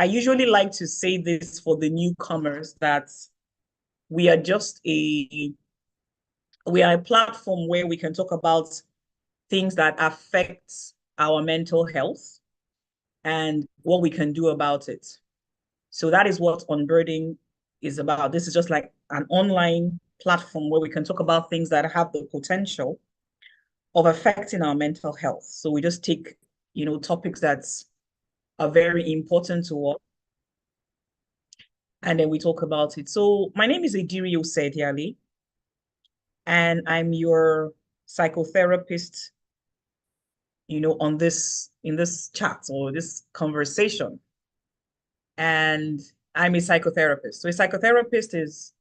I usually like to say this for the newcomers that we are just a we are a platform where we can talk about things that affect our mental health and what we can do about it. So that is what Unburden is about. This is just like an online platform where we can talk about things that have the potential of affecting our mental health. So we just take, topics that are very important to us, and then we talk about it. So my name is Ediri Osediale, and I'm your psychotherapist, on this in this chat or this conversation. And I'm a psychotherapist. So a psychotherapist is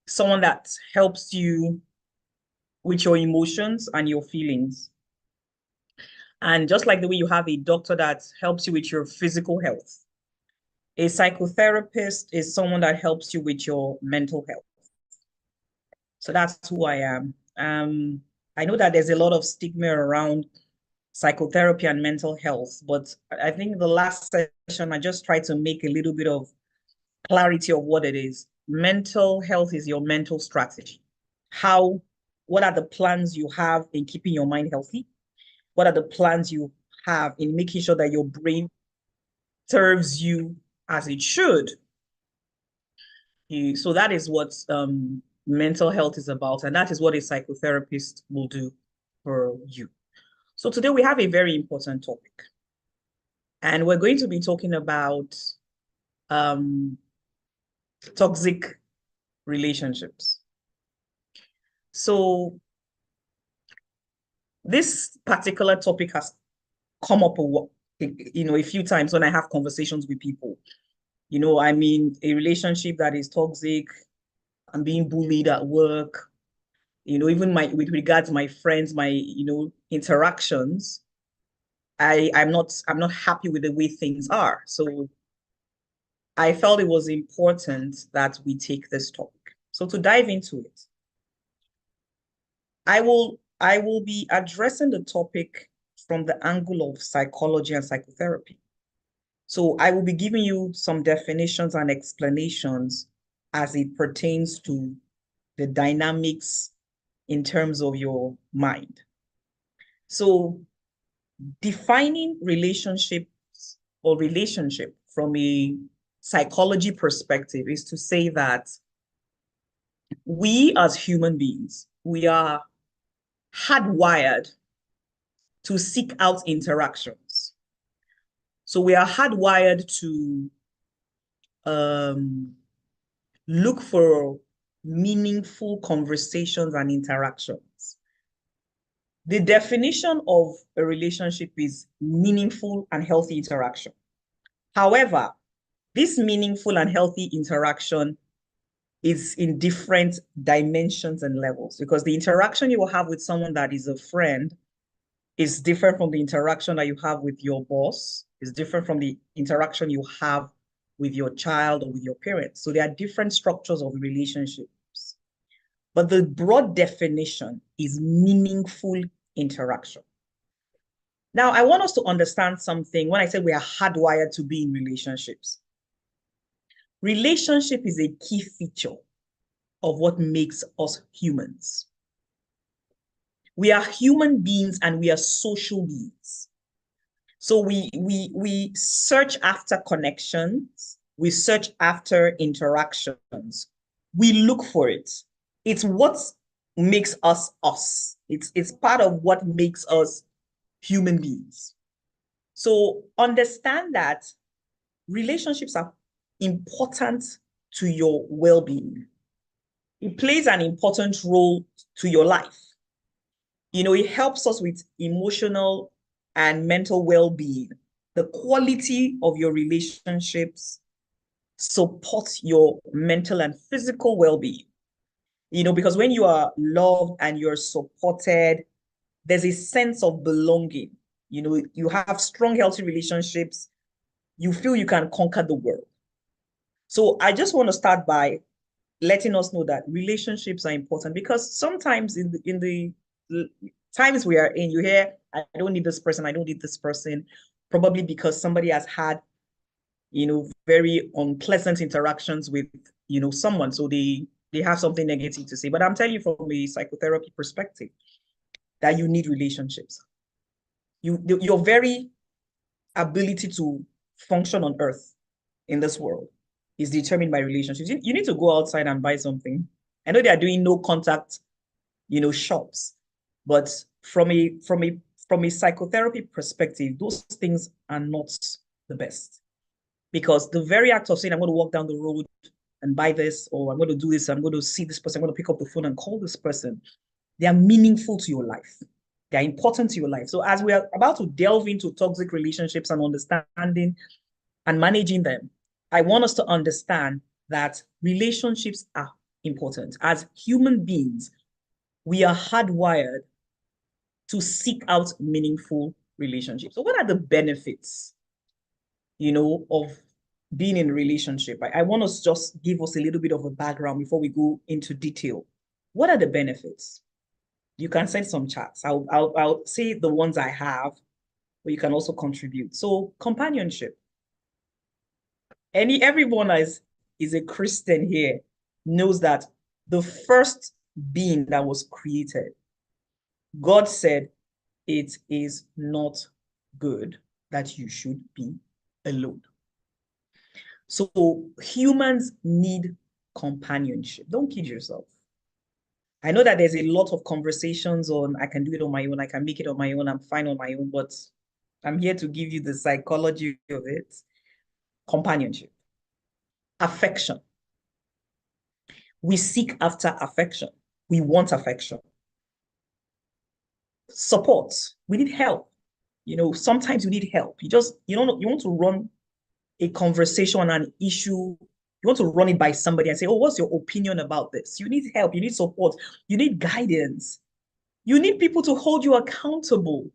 someone that helps you with your emotions and your feelings. And just like the way you have a doctor that helps you with your physical health, a psychotherapist is someone that helps you with your mental health. So that's who I am. I know that there's a lot of stigma around psychotherapy and mental health, but I think the last session, I just tried to make a little bit of clarity of what it is. Mental health is your mental strategy. What are the plans you have in keeping your mind healthy? What are the plans you have in making sure that your brain serves you as it should? So that is what mental health is about, and that is what a psychotherapist will do for you. So today we have a very important topic, and we're going to be talking about toxic relationships. So this particular topic has come up a few times when I have conversations with people. A relationship that is toxic, I'm being bullied at work, even with regards to my friends, my, interactions, I'm not happy with the way things are. So I felt it was important that we take this topic. So to dive into it, I will be addressing the topic from the angle of psychology and psychotherapy. So I will be giving you some definitions and explanations as it pertains to the dynamics in terms of your mind. So defining relationships or relationship from a psychology perspective is to say that we as human beings, we are hardwired to seek out interactions. So we are hardwired to look for meaningful conversations and interactions. The definition of a relationship is meaningful and healthy interaction. However, this meaningful and healthy interaction is in different dimensions and levels, because the interaction you will have with someone that is a friend is different from the interaction that you have with your boss, is different from the interaction you have with your child or with your parents. So there are different structures of relationships. But the broad definition is meaningful interaction. Now, I want us to understand something when I say we are hardwired to be in relationships. Relationship is a key feature of what makes us humans. We are human beings and we are social beings. So we search after connections, we search after interactions, we look for it. It's what makes us us. It's part of what makes us human beings. So understand that relationships are important to your well-being. It plays an important role to your life. It helps us with emotional and mental well-being. The quality of your relationships supports your mental and physical well-being. Because when you are loved and you're supported, there's a sense of belonging. You have strong, healthy relationships. You feel you can conquer the world. So I just want to start by letting us know that relationships are important, because sometimes in the times we are in, you hear, I don't need this person, I don't need this person, probably because somebody has had very unpleasant interactions with, someone. So they have something negative to say. But I'm telling you from a psychotherapy perspective that you need relationships. Your very ability to function on earth in this world is determined by relationships. You need to go outside and buy something. I know they are doing no contact, shops, but from a psychotherapy perspective, those things are not the best. Because the very act of saying, I'm going to walk down the road and buy this, or I'm going to do this, I'm going to see this person, I'm going to pick up the phone and call this person, they are meaningful to your life. They are important to your life. So as we are about to delve into toxic relationships and understanding and managing them, I want us to understand that relationships are important. As human beings, we are hardwired to seek out meaningful relationships. So what are the benefits, of being in a relationship? I want us just give us a little bit of a background before we go into detail. What are the benefits? You can send some chats. I'll say the ones I have, but you can also contribute. So companionship. Everyone is a Christian here knows that the first being that was created, God said, it is not good that you should be alone. So humans need companionship. Don't kid yourself. I know that there's a lot of conversations on, I can do it on my own, I can make it on my own, I'm fine on my own, but I'm here to give you the psychology of it. Companionship. Affection. We seek after affection. We want affection. Support. We need help. Sometimes you need help. You want to run a conversation on an issue. You want to run it by somebody and say, oh, what's your opinion about this? You need help. You need support. You need guidance. You need people to hold you accountable.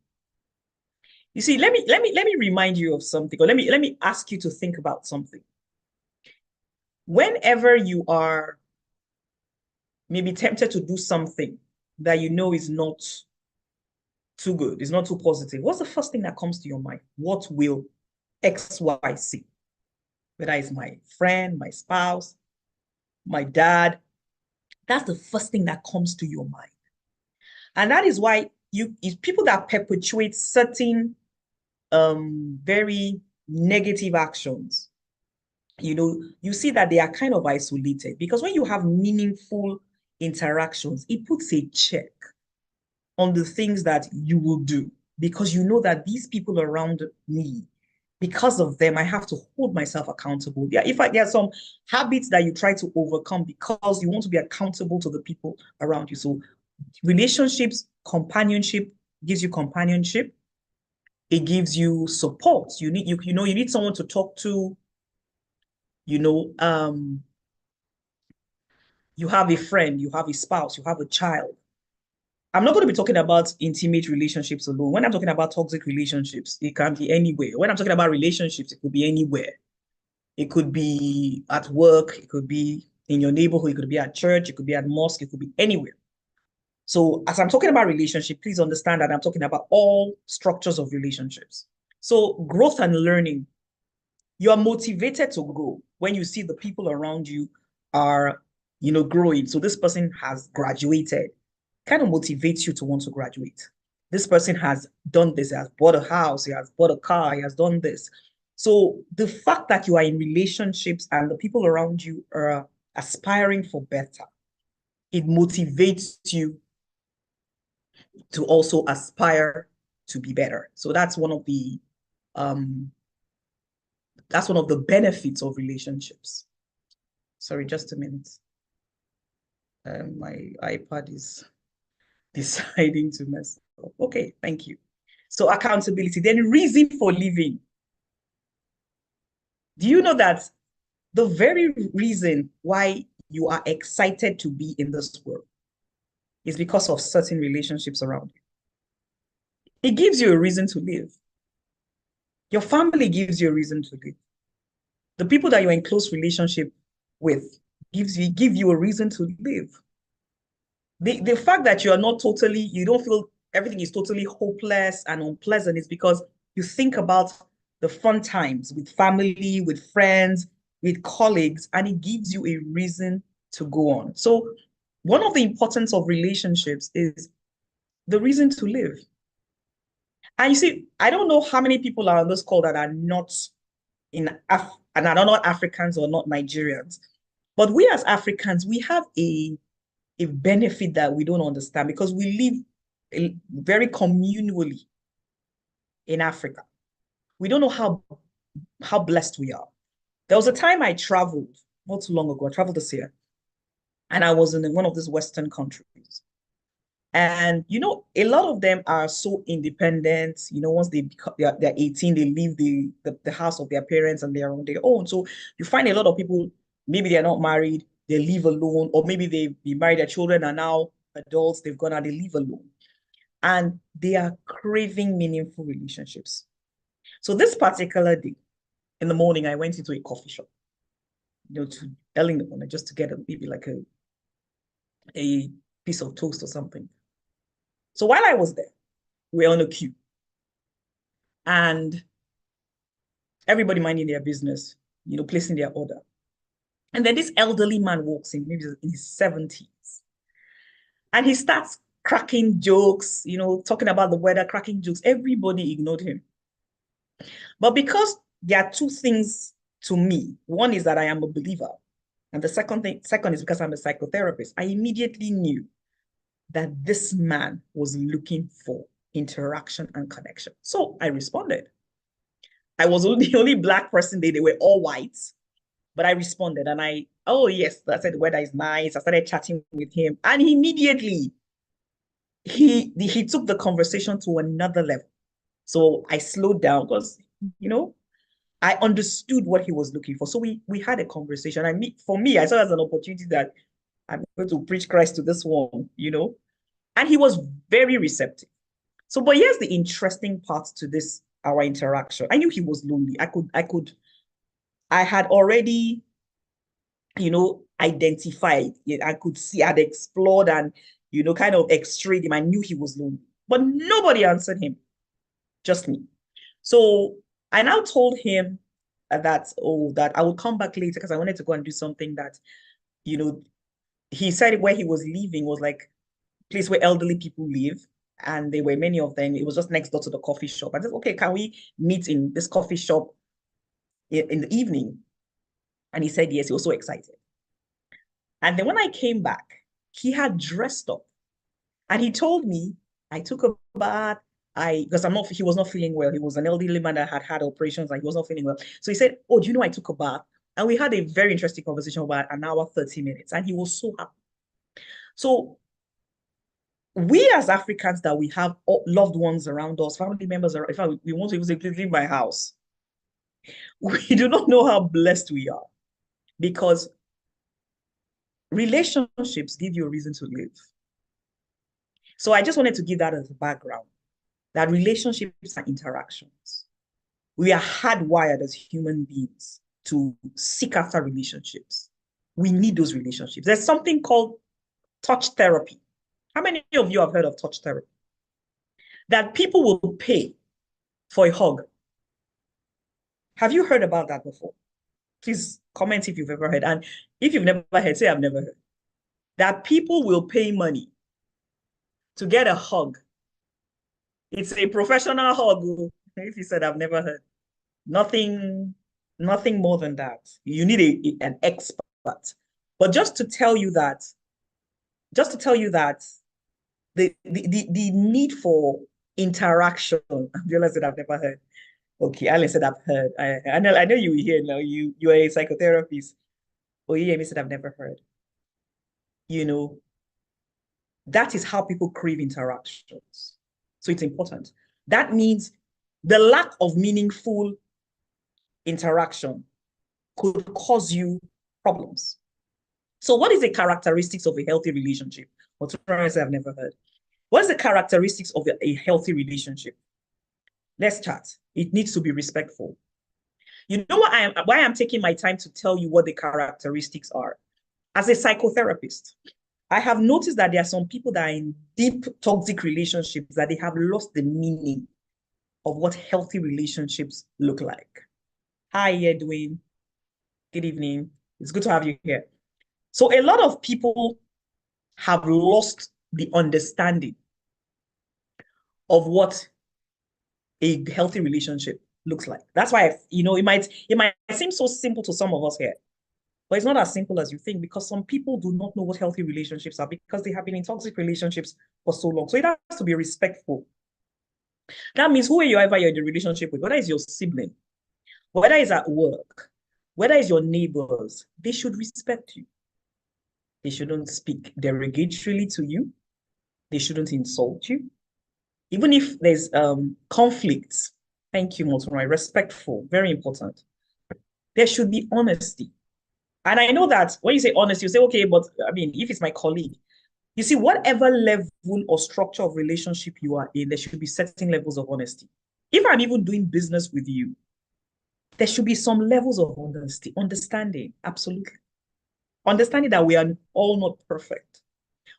You see, let me remind you of something, or let me ask you to think about something. Whenever you are maybe tempted to do something that you know is not too good, is not too positive, what's the first thing that comes to your mind? What will X, Y, Z? Whether it's my friend, my spouse, my dad, that's the first thing that comes to your mind. And that is why people that perpetuate certain very negative actions, you see that they are kind of isolated, because when you have meaningful interactions, it puts a check on the things that you will do, because you know that these people around me, because of them, I have to hold myself accountable. There are some habits that you try to overcome because you want to be accountable to the people around you. So relationships, companionship gives you companionship. It gives you support. You need someone to talk to. You have a friend, you have a spouse, you have a child. I'm not going to be talking about intimate relationships alone. When I'm talking about toxic relationships, it can be anywhere. When I'm talking about relationships, it could be anywhere. It could be at work, it could be in your neighborhood, it could be at church, it could be at mosque, it could be anywhere. So as I'm talking about relationship, please understand that I'm talking about all structures of relationships. So growth and learning. You are motivated to grow when you see the people around you are, growing. So this person has graduated, kind of motivates you to want to graduate. This person has done this, he has bought a house, he has bought a car, he has done this. So the fact that you are in relationships and the people around you are aspiring for better, it motivates you to also aspire to be better. So that's one of the benefits of relationships. Sorry, just a minute. My iPad is deciding to mess up. Okay, thank you. So accountability, then reason for living. Do you know that the very reason why you are excited to be in this world is because of certain relationships around you? It gives you a reason to live. Your family gives you a reason to live. The people that you're in close relationship with give you a reason to live. The fact that you don't feel everything is totally hopeless and unpleasant is because you think about the fun times with family, with friends, with colleagues, and it gives you a reason to go on. So one of the importance of relationships is the reason to live. And you see, I don't know how many people are on this call that are not and are not Africans or not Nigerians. But we as Africans, we have a benefit that we don't understand because we live very communally in Africa. We don't know how blessed we are. There was a time I traveled not too long ago. I traveled this year, and I was in one of these Western countries. And a lot of them are so independent. Once they're 18, they leave the house of their parents and they're on their own. So you find a lot of people, maybe they're not married, they live alone, or maybe they be married, their children are now adults, they've gone out, they live alone. And they are craving meaningful relationships. So this particular day, in the morning, I went into a coffee shop, to early in the morning, just to get maybe like a piece of toast or something. So while I was there, we were on a queue and everybody minding their business, placing their order. And then this elderly man walks in, maybe in his 70s. And he starts cracking jokes, talking about the weather, cracking jokes. Everybody ignored him. But because there are two things to me. One is that I am a believer. And the second is because I'm a psychotherapist. I immediately knew that this man was looking for interaction and connection. So I responded. I was the only Black person there. They were all white, but I responded and oh yes, I said the weather is nice. I started chatting with him and immediately he took the conversation to another level. So I slowed down because, I understood what he was looking for. So we had a conversation. For me, I saw it as an opportunity that I'm going to preach Christ to this one, and he was very receptive. So, but here's the interesting part to this, our interaction. I knew he was lonely. I had already, identified. I could see, I'd explored and, kind of x-rayed him. I knew he was lonely, but nobody answered him, just me. So I now told him that I would come back later because I wanted to go and do something that, he said where he was leaving was like a place where elderly people live. And there were many of them. It was just next door to the coffee shop. I said, okay, can we meet in this coffee shop in the evening? And he said, yes, he was so excited. And then when I came back, he had dressed up and he told me, I took a bath. Because he was not feeling well. He was an elderly man that had operations and he was not feeling well. So he said, oh, do you know I took a bath? And we had a very interesting conversation about an hour, 30 minutes. And he was so happy. So we as Africans that we have loved ones around us, family members, in fact, we want to even say, please leave my house. We do not know how blessed we are because relationships give you a reason to live. So I just wanted to give that as a background, that relationships are interactions. We are hardwired as human beings to seek after relationships. We need those relationships. There's something called touch therapy. How many of you have heard of touch therapy? That people will pay for a hug. Have you heard about that before? Please comment if you've ever heard. And if you've never heard, say I've never heard. That people will pay money to get a hug. It's a professional hug. If you said I've never heard. Nothing more than that. You need an expert. But just to tell you that the need for interaction, Viola said I've never heard. Okay, Alan said I've heard. I know you were here now. You are a psychotherapist. Oh, yeah, said I've never heard. That is how people crave interactions. So it's important. That means the lack of meaningful interaction could cause you problems. So what is the characteristics of a healthy relationship? What I've never heard. What is the characteristics of a healthy relationship? Let's chat. It needs to be respectful. You know why I'm taking my time to tell you what the characteristics are? As a psychotherapist, I have noticed that there are some people that are in deep toxic relationships that they have lost the meaning of what healthy relationships look like. Hi, Edwin. Good evening. It's good to have you here. So a lot of people have lost the understanding of what a healthy relationship looks like. That's why, it might seem so simple to some of us here, but it's not as simple as you think, because some people do not know what healthy relationships are because they have been in toxic relationships for so long. So it has to be respectful. That means whoever you're in the relationship with, whether it's your sibling, whether it's at work, whether it's your neighbors, they should respect you. They shouldn't speak derogatorily to you. They shouldn't insult you. Even if there's conflict, thank you, Motorai, respectful, very important. There should be honesty. And I know that when you say honesty, you say, okay, but I mean, if it's my colleague, you see, whatever level or structure of relationship you are in, there should be certain levels of honesty. If I'm even doing business with you, there should be some levels of honesty, understanding, absolutely. Understanding that we are all not perfect.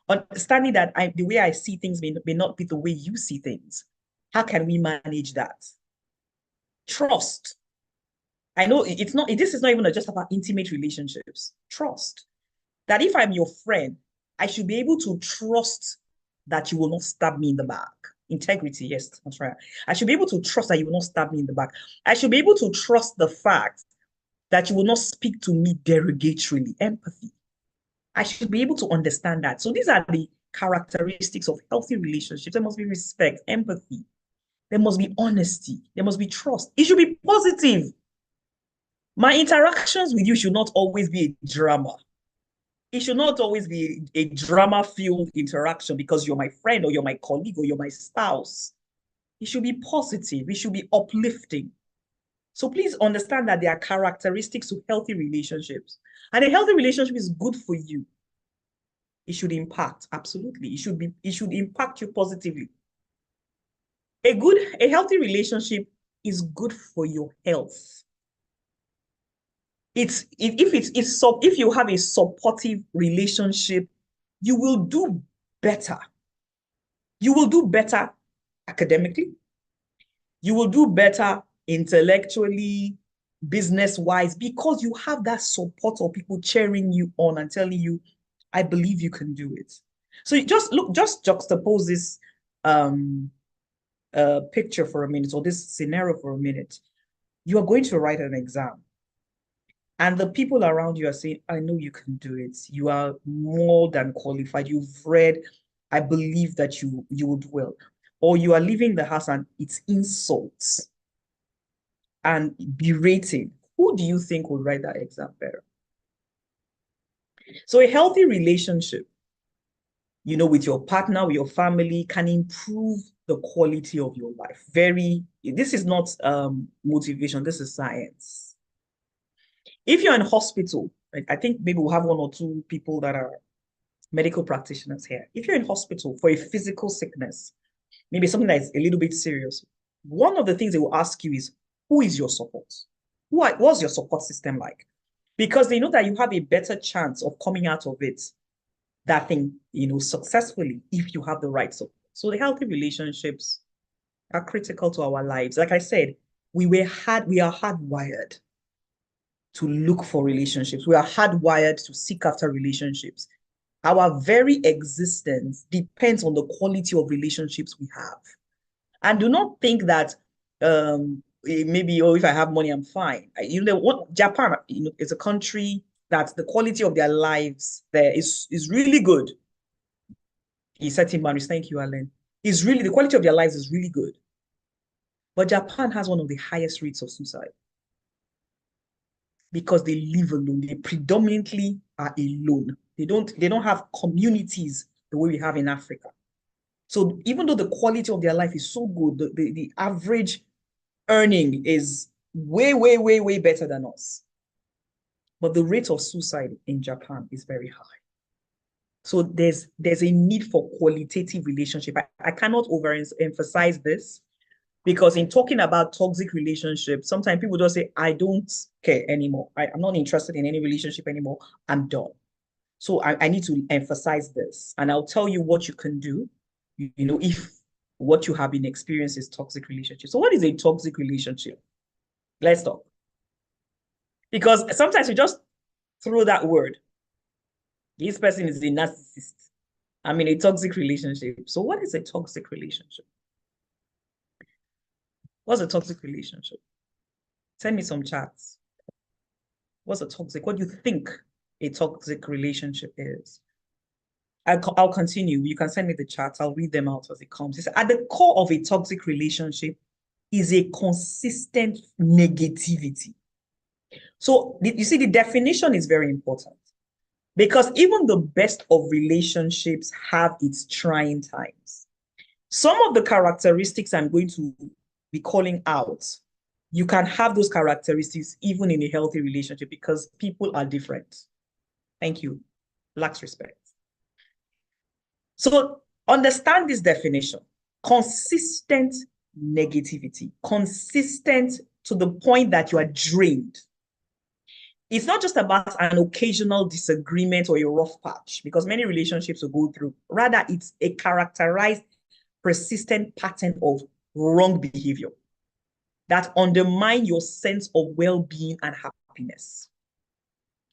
Understanding that the way I see things may not be the way you see things. How can we manage that? Trust. I know this is not even just about intimate relationships. Trust. That if I'm your friend, I should be able to trust that you will not stab me in the back. Integrity, yes, that's right. I should be able to trust that you will not stab me in the back. I should be able to trust the fact that you will not speak to me derogatorily. Empathy. I should be able to understand that. So these are the characteristics of healthy relationships. There must be respect, empathy. There must be honesty. There must be trust. It should be positive. My interactions with you should not always be a drama. It should not always be a drama-filled interaction because you're my friend or you're my colleague or you're my spouse. It should be positive. It should be uplifting. So please understand that there are characteristics of healthy relationships. And a healthy relationship is good for you. It should impact, absolutely. It should impact you positively. A healthy relationship is good for your health. If you have a supportive relationship, you will do better. You will do better academically. You will do better intellectually, business-wise, because you have that support of people cheering you on and telling you, I believe you can do it. So you just juxtapose this picture for a minute, or this scenario for a minute. You are going to write an exam. And the people around you are saying, I know you can do it. You are more than qualified. You've read. I believe that you will do well. Or you are leaving the house and it's insults and berating. Who do you think will write that exam better? So a healthy relationship, with your partner, with your family, can improve the quality of your life. This is not motivation, this is science. If you're in hospital, I think maybe we'll have one or two people that are medical practitioners here. If you're in hospital for a physical sickness, maybe something that is a little bit serious, one of the things they will ask you is, who is your support? What's your support system like? Because they know that you have a better chance of coming out of that thing, successfully if you have the right support. So the healthy relationships are critical to our lives. Like I said, we are hardwired to look for relationships. We are hardwired to seek after relationships. Our very existence depends on the quality of relationships we have. And do not think that maybe, if I have money, I'm fine. Japan, is a country that the quality of their lives there is really good. He said, Tim Maris, thank you, Alan. The quality of their lives is really good. But Japan has one of the highest rates of suicide because they live alone. They predominantly are alone. They don't have communities the way we have in Africa. So even though the quality of their life is so good, the average earning is way, way, way, way better than us. But the rate of suicide in Japan is very high. So there's a need for qualitative relationship. I cannot overemphasize this, because in talking about toxic relationships, sometimes people just say, I don't care anymore. I'm not interested in any relationship anymore. I'm done. So I need to emphasize this. And I'll tell you what you can do, if what you have been experiencing is toxic relationship. So what is a toxic relationship? Let's talk. Because sometimes you just throw that word. This person is a narcissist. I'm in a toxic relationship. So what is a toxic relationship? What's a toxic relationship? Send me some chats. What's a toxic? What do you think a toxic relationship is? I'll continue. You can send me the charts. I'll read them out as it comes. It's at the core of a toxic relationship is a consistent negativity. So you see, the definition is very important because even the best of relationships have its trying times. Some of the characteristics I'm going to be calling out, you can have those characteristics even in a healthy relationship because people are different. Thank you. Lacks respect. So understand this definition. Consistent negativity. Consistent to the point that you are drained. It's not just about an occasional disagreement or a rough patch, because many relationships will go through. Rather, it's a characterized, persistent pattern of wrong behavior that undermine your sense of well-being and happiness.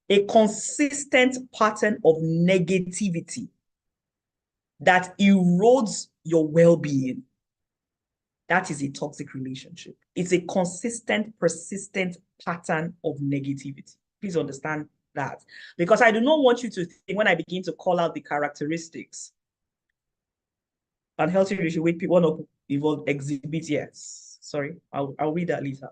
A consistent pattern of negativity that erodes your well-being. That is a toxic relationship. It's a consistent, persistent pattern of negativity. Please understand that. Because I do not want you to think when I begin to call out the characteristics, unhealthy relationship with people want to evolve, exhibit, yes. Sorry, I'll read that later.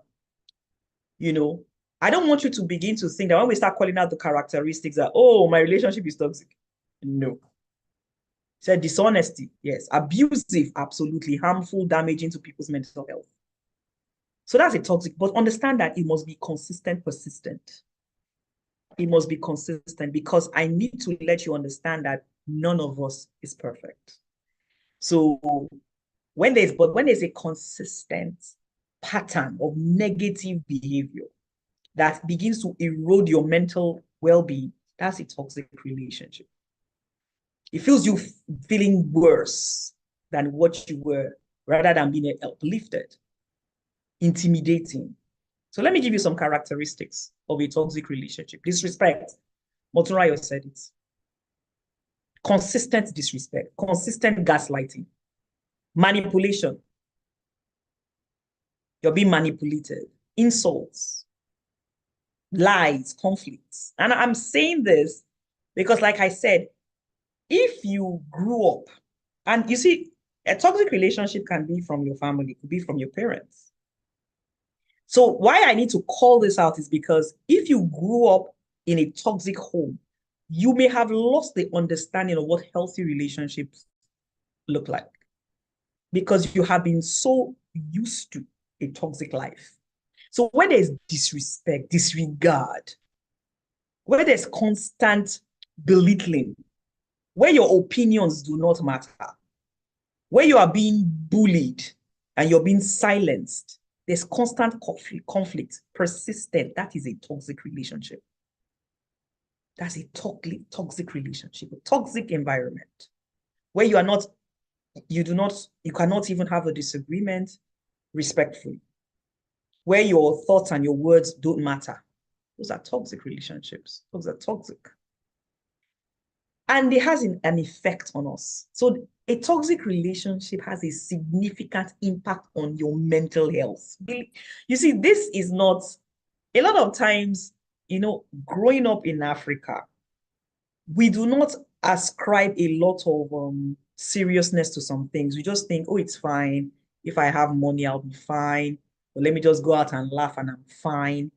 You know, I don't want you to begin to think that when we start calling out the characteristics that, oh, my relationship is toxic. No. Said dishonesty, yes. Abusive, absolutely. Harmful, damaging to people's mental health. So that's a toxic, but understand that it must be consistent, persistent. It must be consistent because I need to let you understand that none of us is perfect. So when there's a consistent pattern of negative behavior that begins to erode your mental well-being, that's a toxic relationship. It feels you feeling worse than what you were rather than being uplifted, intimidating. So let me give you some characteristics of a toxic relationship. Disrespect. Motunrayo said it. Consistent disrespect, consistent gaslighting, manipulation. You're being manipulated, insults, lies, conflicts. And I'm saying this because, like I said, if you grew up, and you see, a toxic relationship can be from your family, it could be from your parents. So why I need to call this out is because if you grew up in a toxic home, you may have lost the understanding of what healthy relationships look like because you have been so used to a toxic life. So when there's disrespect, disregard, where there's constant belittling, where your opinions do not matter, where you are being bullied and you're being silenced, there's constant conflict, persistent. That is a toxic relationship. That's a toxic relationship, a toxic environment where you cannot even have a disagreement respectfully, where your thoughts and your words don't matter. Those are toxic relationships. Those are toxic. And it has an effect on us. So a toxic relationship has a significant impact on your mental health. You see, this is not, a lot of times, growing up in Africa, we do not ascribe a lot of seriousness to some things. We just think, oh, it's fine. If I have money, I'll be fine. But let me just go out and laugh and I'm fine.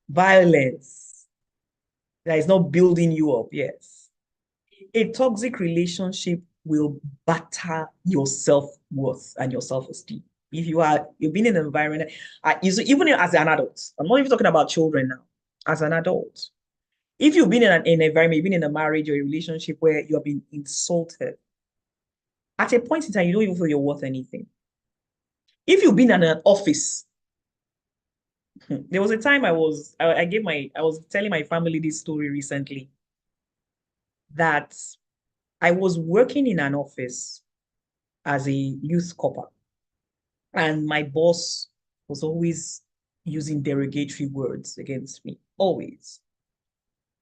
Violence that is not building you up, yes. A toxic relationship will batter your self-worth and your self-esteem. If you've been in an environment, even as an adult, I'm not even talking about children now, as an adult. If you've been in an environment, you've been in a marriage or a relationship where you're being insulted, at a point in time, you don't even feel you're worth anything. If you've been in an office, there was a time I was telling my family this story recently that I was working in an office as a youth corper, and my boss was always using derogatory words against me, always.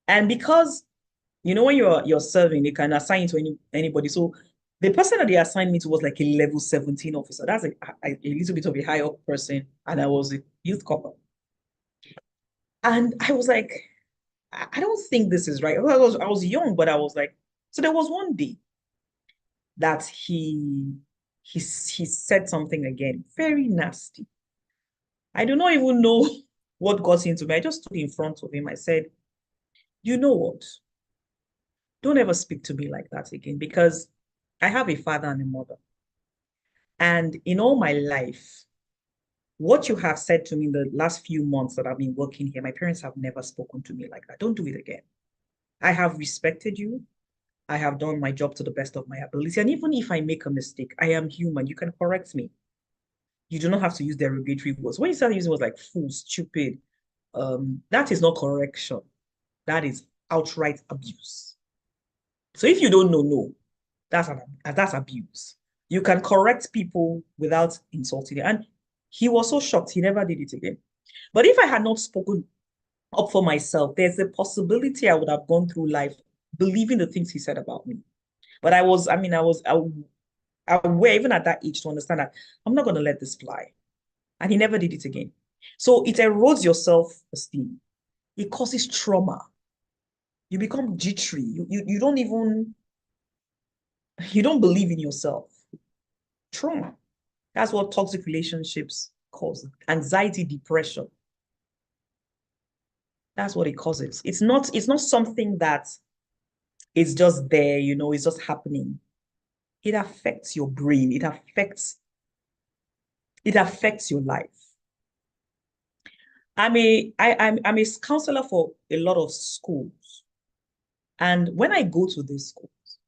And because when you're serving, they can assign you to anybody. So the person that they assigned me to was like a level 17 officer. That's a little bit of a high up person, and I was a youth corper. And I was like, I don't think this is right. I was young, but I was like, so there was one day that he said something again, very nasty. I do not even know what got into me. I just stood in front of him. I said, you know what? Don't ever speak to me like that again, because I have a father and a mother. And in all my life, what you have said to me in the last few months that I've been working here, my parents have never spoken to me like that. Don't do it again. I have respected you. I have done my job to the best of my ability. And even if I make a mistake, I am human. You can correct me. You do not have to use derogatory words. When you start using words like fool, stupid, that is not correction. That is outright abuse. So if you don't know, no, that's abuse. You can correct people without insulting them. And he was so shocked. He never did it again. But if I had not spoken up for myself, there's a possibility I would have gone through life believing the things he said about me. But I was aware, even at that age, to understand that I'm not going to let this fly. And he never did it again. So it erodes your self-esteem. It causes trauma. You become jittery. You don't even, you don't believe in yourself. Trauma. That's what toxic relationships cause. Anxiety, depression. That's what it causes. It's not something that is just there, it's just happening. It affects your brain. It affects your life. I'm a counselor for a lot of schools. And when I go to these schools,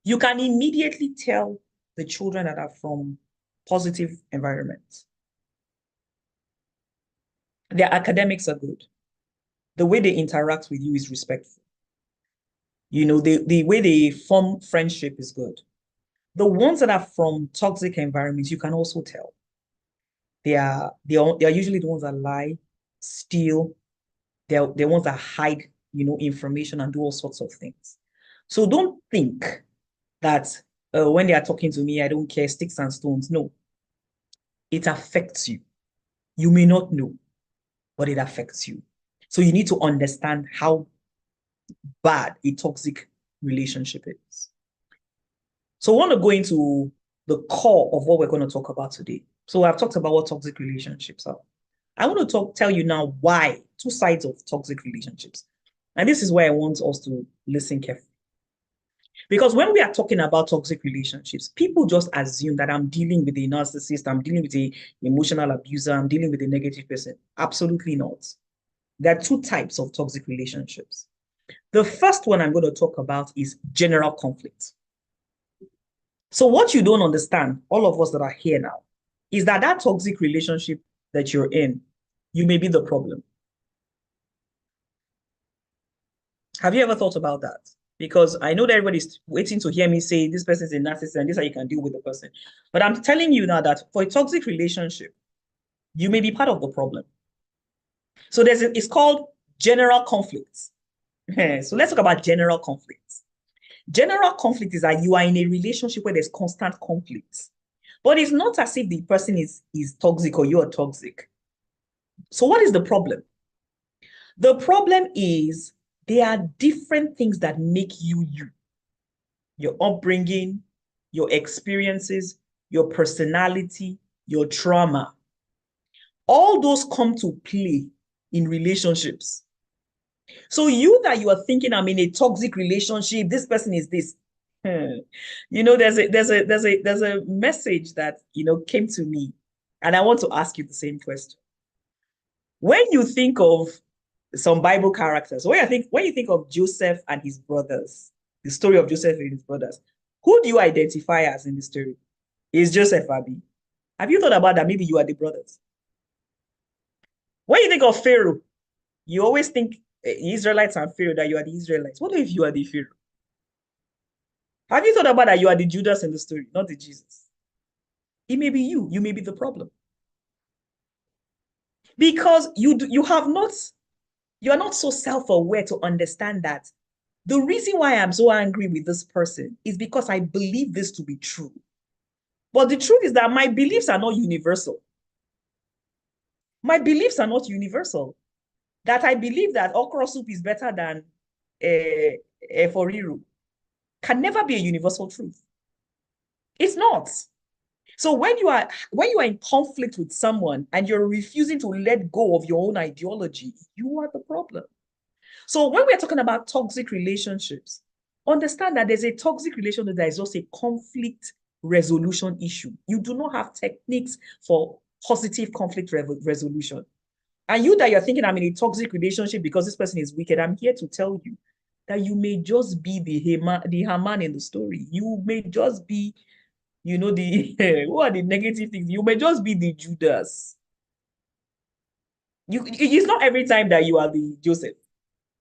you can immediately tell the children that are from positive environments. Their academics are good. The way they interact with you is respectful. The way they form friendship is good. The ones that are from toxic environments, you can also tell. They are usually the ones that lie, steal. They're the ones that hide, information and do all sorts of things. So don't think that when they are talking to me, I don't care, sticks and stones. No, it affects you. You may not know, but it affects you. So you need to understand how bad a toxic relationship is. So I want to go into the core of what we're going to talk about today. So I've talked about what toxic relationships are. I want to tell you now why, two sides of toxic relationships. And this is where I want us to listen carefully. Because when we are talking about toxic relationships, people just assume that I'm dealing with a narcissist, I'm dealing with an emotional abuser, I'm dealing with a negative person. Absolutely not. There are two types of toxic relationships. The first one I'm going to talk about is general conflict. So what you don't understand, all of us that are here now, is that toxic relationship that you're in, you may be the problem. Have you ever thought about that? Because I know that everybody's waiting to hear me say this person is a narcissist and this is how you can deal with the person. But I'm telling you now that for a toxic relationship, you may be part of the problem. So it's called general conflicts. So let's talk about general conflicts. General conflict is that you are in a relationship where there's constant conflict. But it's not as if the person is toxic or you're toxic. So what is the problem? The problem is there are different things that make you you. Your upbringing, your experiences, your personality, your trauma. All those come to play in relationships. So you are thinking, I'm in a toxic relationship, this person is this. There's a message that came to me, and I want to ask you the same question. When you think of some Bible characters, when you think of Joseph and his brothers, the story of Joseph and his brothers, who do you identify as in the story? Is Joseph, Abby? Have you thought about that? Maybe you are the brothers. When you think of Pharaoh, you always think Israelites and Pharaoh, that you are the Israelites. What if you are the Pharaoh? Have you thought about that? You are the Judas in the story, not the Jesus. It may be you. You may be the problem. Because you are not so self-aware to understand that the reason why I'm so angry with this person is because I believe this to be true. But the truth is that my beliefs are not universal. My beliefs are not universal. That I believe that okra soup is better than eforiru can never be a universal truth. It's not. So when you are in conflict with someone and you're refusing to let go of your own ideology, you are the problem. So when we're talking about toxic relationships, understand that there's a toxic relationship that is just a conflict resolution issue. You do not have techniques for positive conflict resolution. And you that you're thinking I'm in a toxic relationship because this person is wicked, I'm here to tell you that you may just be the Haman in the story. You may just be, the what are the negative things? You may just be the Judas. It's not every time that you are the Joseph.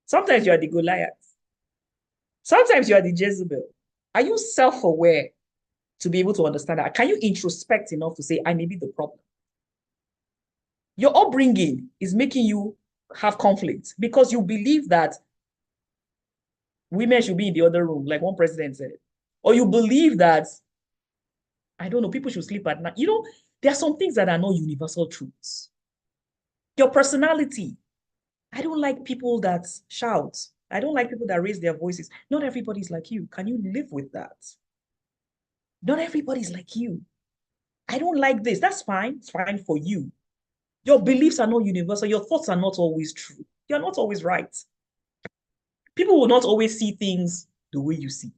Sometimes you are the Goliath. Sometimes you are the Jezebel. Are you self-aware to be able to understand that? Can you introspect enough to say, I may be the problem? Your upbringing is making you have conflict because you believe that women should be in the other room, like one president said. Or you believe that, I don't know, people should sleep at night. There are some things that are not universal truths. Your personality. I don't like people that shout. I don't like people that raise their voices. Not everybody's like you. Can you live with that? Not everybody's like you. I don't like this. That's fine. It's fine for you. Your beliefs are not universal. Your thoughts are not always true. You're not always right. People will not always see things the way you see.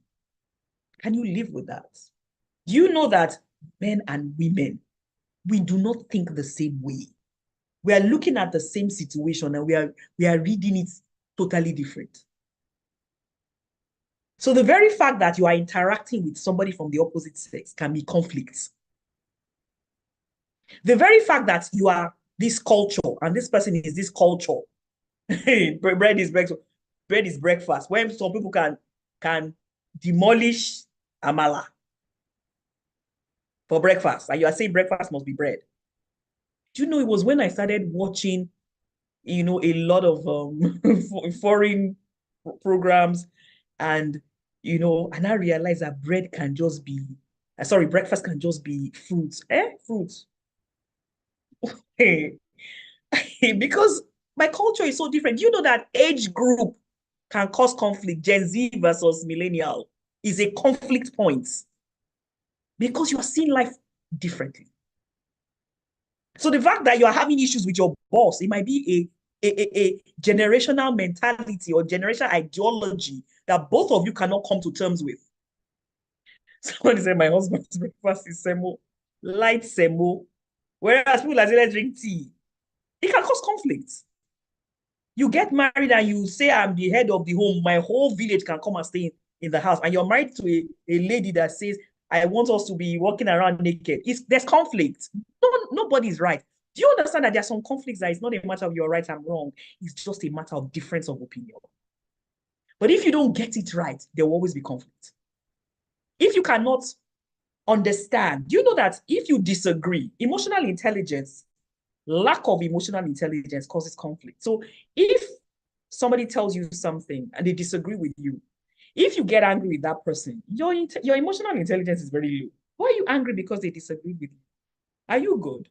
Can you live with that? Do you know that men and women, we do not think the same way? We are looking at the same situation and we are reading it totally different. So the very fact that you are interacting with somebody from the opposite sex can be conflict. The very fact that you are this culture and this person is this culture. bread is breakfast. Bread is breakfast. When some people can demolish amala for breakfast, and you are saying breakfast must be bread. Do you know it was when I started watching, a lot of foreign programs, and and I realized that bread can just be, breakfast can just be fruits, fruits. Because my culture is so different. You know that age group can cause conflict. Gen Z versus millennial is a conflict point because you are seeing life differently. So the fact that you are having issues with your boss, it might be a generational mentality or generational ideology that both of you cannot come to terms with. Somebody said my husband's breakfast is semo, light semo, whereas people are saying let's drink tea. It can cause conflict. You get married and you say I'm the head of the home, my whole village can come and stay in the house, and you're married to a lady that says I want us to be walking around naked. There's conflict. Nobody's right. Do you understand that there are some conflicts that it's not a matter of you're right and wrong, it's just a matter of difference of opinion. But if you don't get it right, there will always be conflict. If you cannot understand, do you know that if you disagree, emotional intelligence, lack of emotional intelligence causes conflict. So if somebody tells you something and they disagree with you, if you get angry with that person, your emotional intelligence is very low. Why are you angry because they disagree with you? Are you good?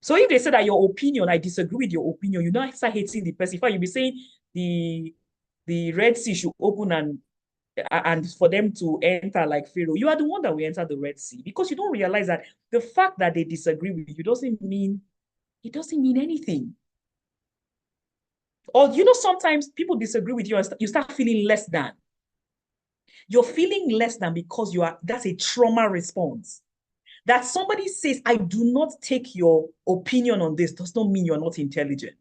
So if they say that your opinion, I disagree with your opinion, you now start hating the person. In fact, you'll be saying the Red Sea should open and for them to enter like Pharaoh. You are the one that will enter the Red Sea because you don't realize that the fact that they disagree with you doesn't mean anything. Or sometimes people disagree with you and you start feeling less than. You're feeling less than because that's a trauma response. That somebody says, I do not take your opinion on this does not mean you're not intelligent.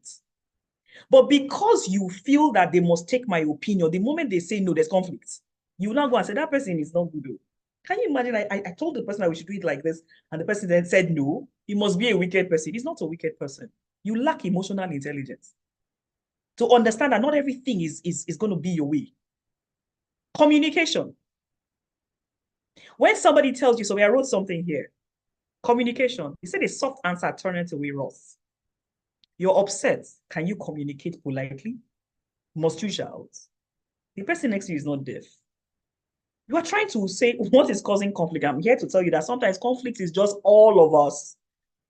But because you feel that they must take my opinion, the moment they say no, there's conflict. You now go and say, that person is not good. Can you imagine? I told the person that we should do it like this, and the person then said no, he must be a wicked person. He's not a wicked person. You lack emotional intelligence to understand that not everything is going to be your way. Communication. When somebody tells you, so I wrote something here. Communication. You said a soft answer turned into a wrath. You're upset. Can you communicate politely? Must you shout? The person next to you is not deaf. You are trying to say what is causing conflict. I'm here to tell you that sometimes conflict is just all of us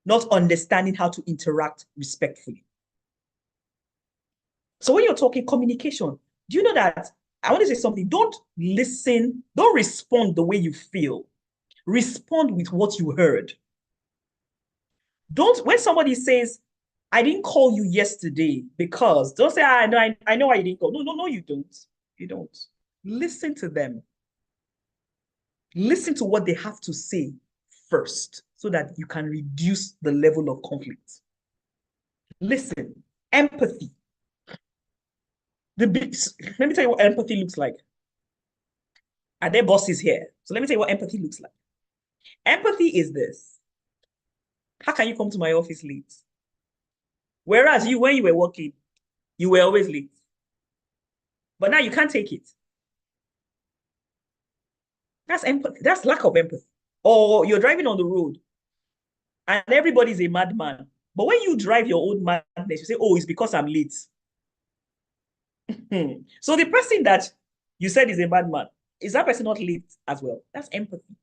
not understanding how to interact respectfully. So when you're talking communication, do you know that I want to say something? Don't listen, don't respond the way you feel. Respond with what you heard. Don't, when somebody says, I didn't call you yesterday because, don't say, I know why you didn't call. No, you don't. You don't. Listen to them. Listen to what they have to say first so that you can reduce the level of conflict. Listen, empathy. Let me tell you what empathy looks like. Are there bosses here? So let me tell you what empathy looks like. Empathy is this. How can you come to my office late? Whereas you, when you were working, you were always late. But now you can't take it. That's empathy. That's lack of empathy. Or you're driving on the road and everybody's a madman. But when you drive your own madness, you say, oh, it's because I'm late. So the person that you said is a madman, is that person not late as well? That's empathy.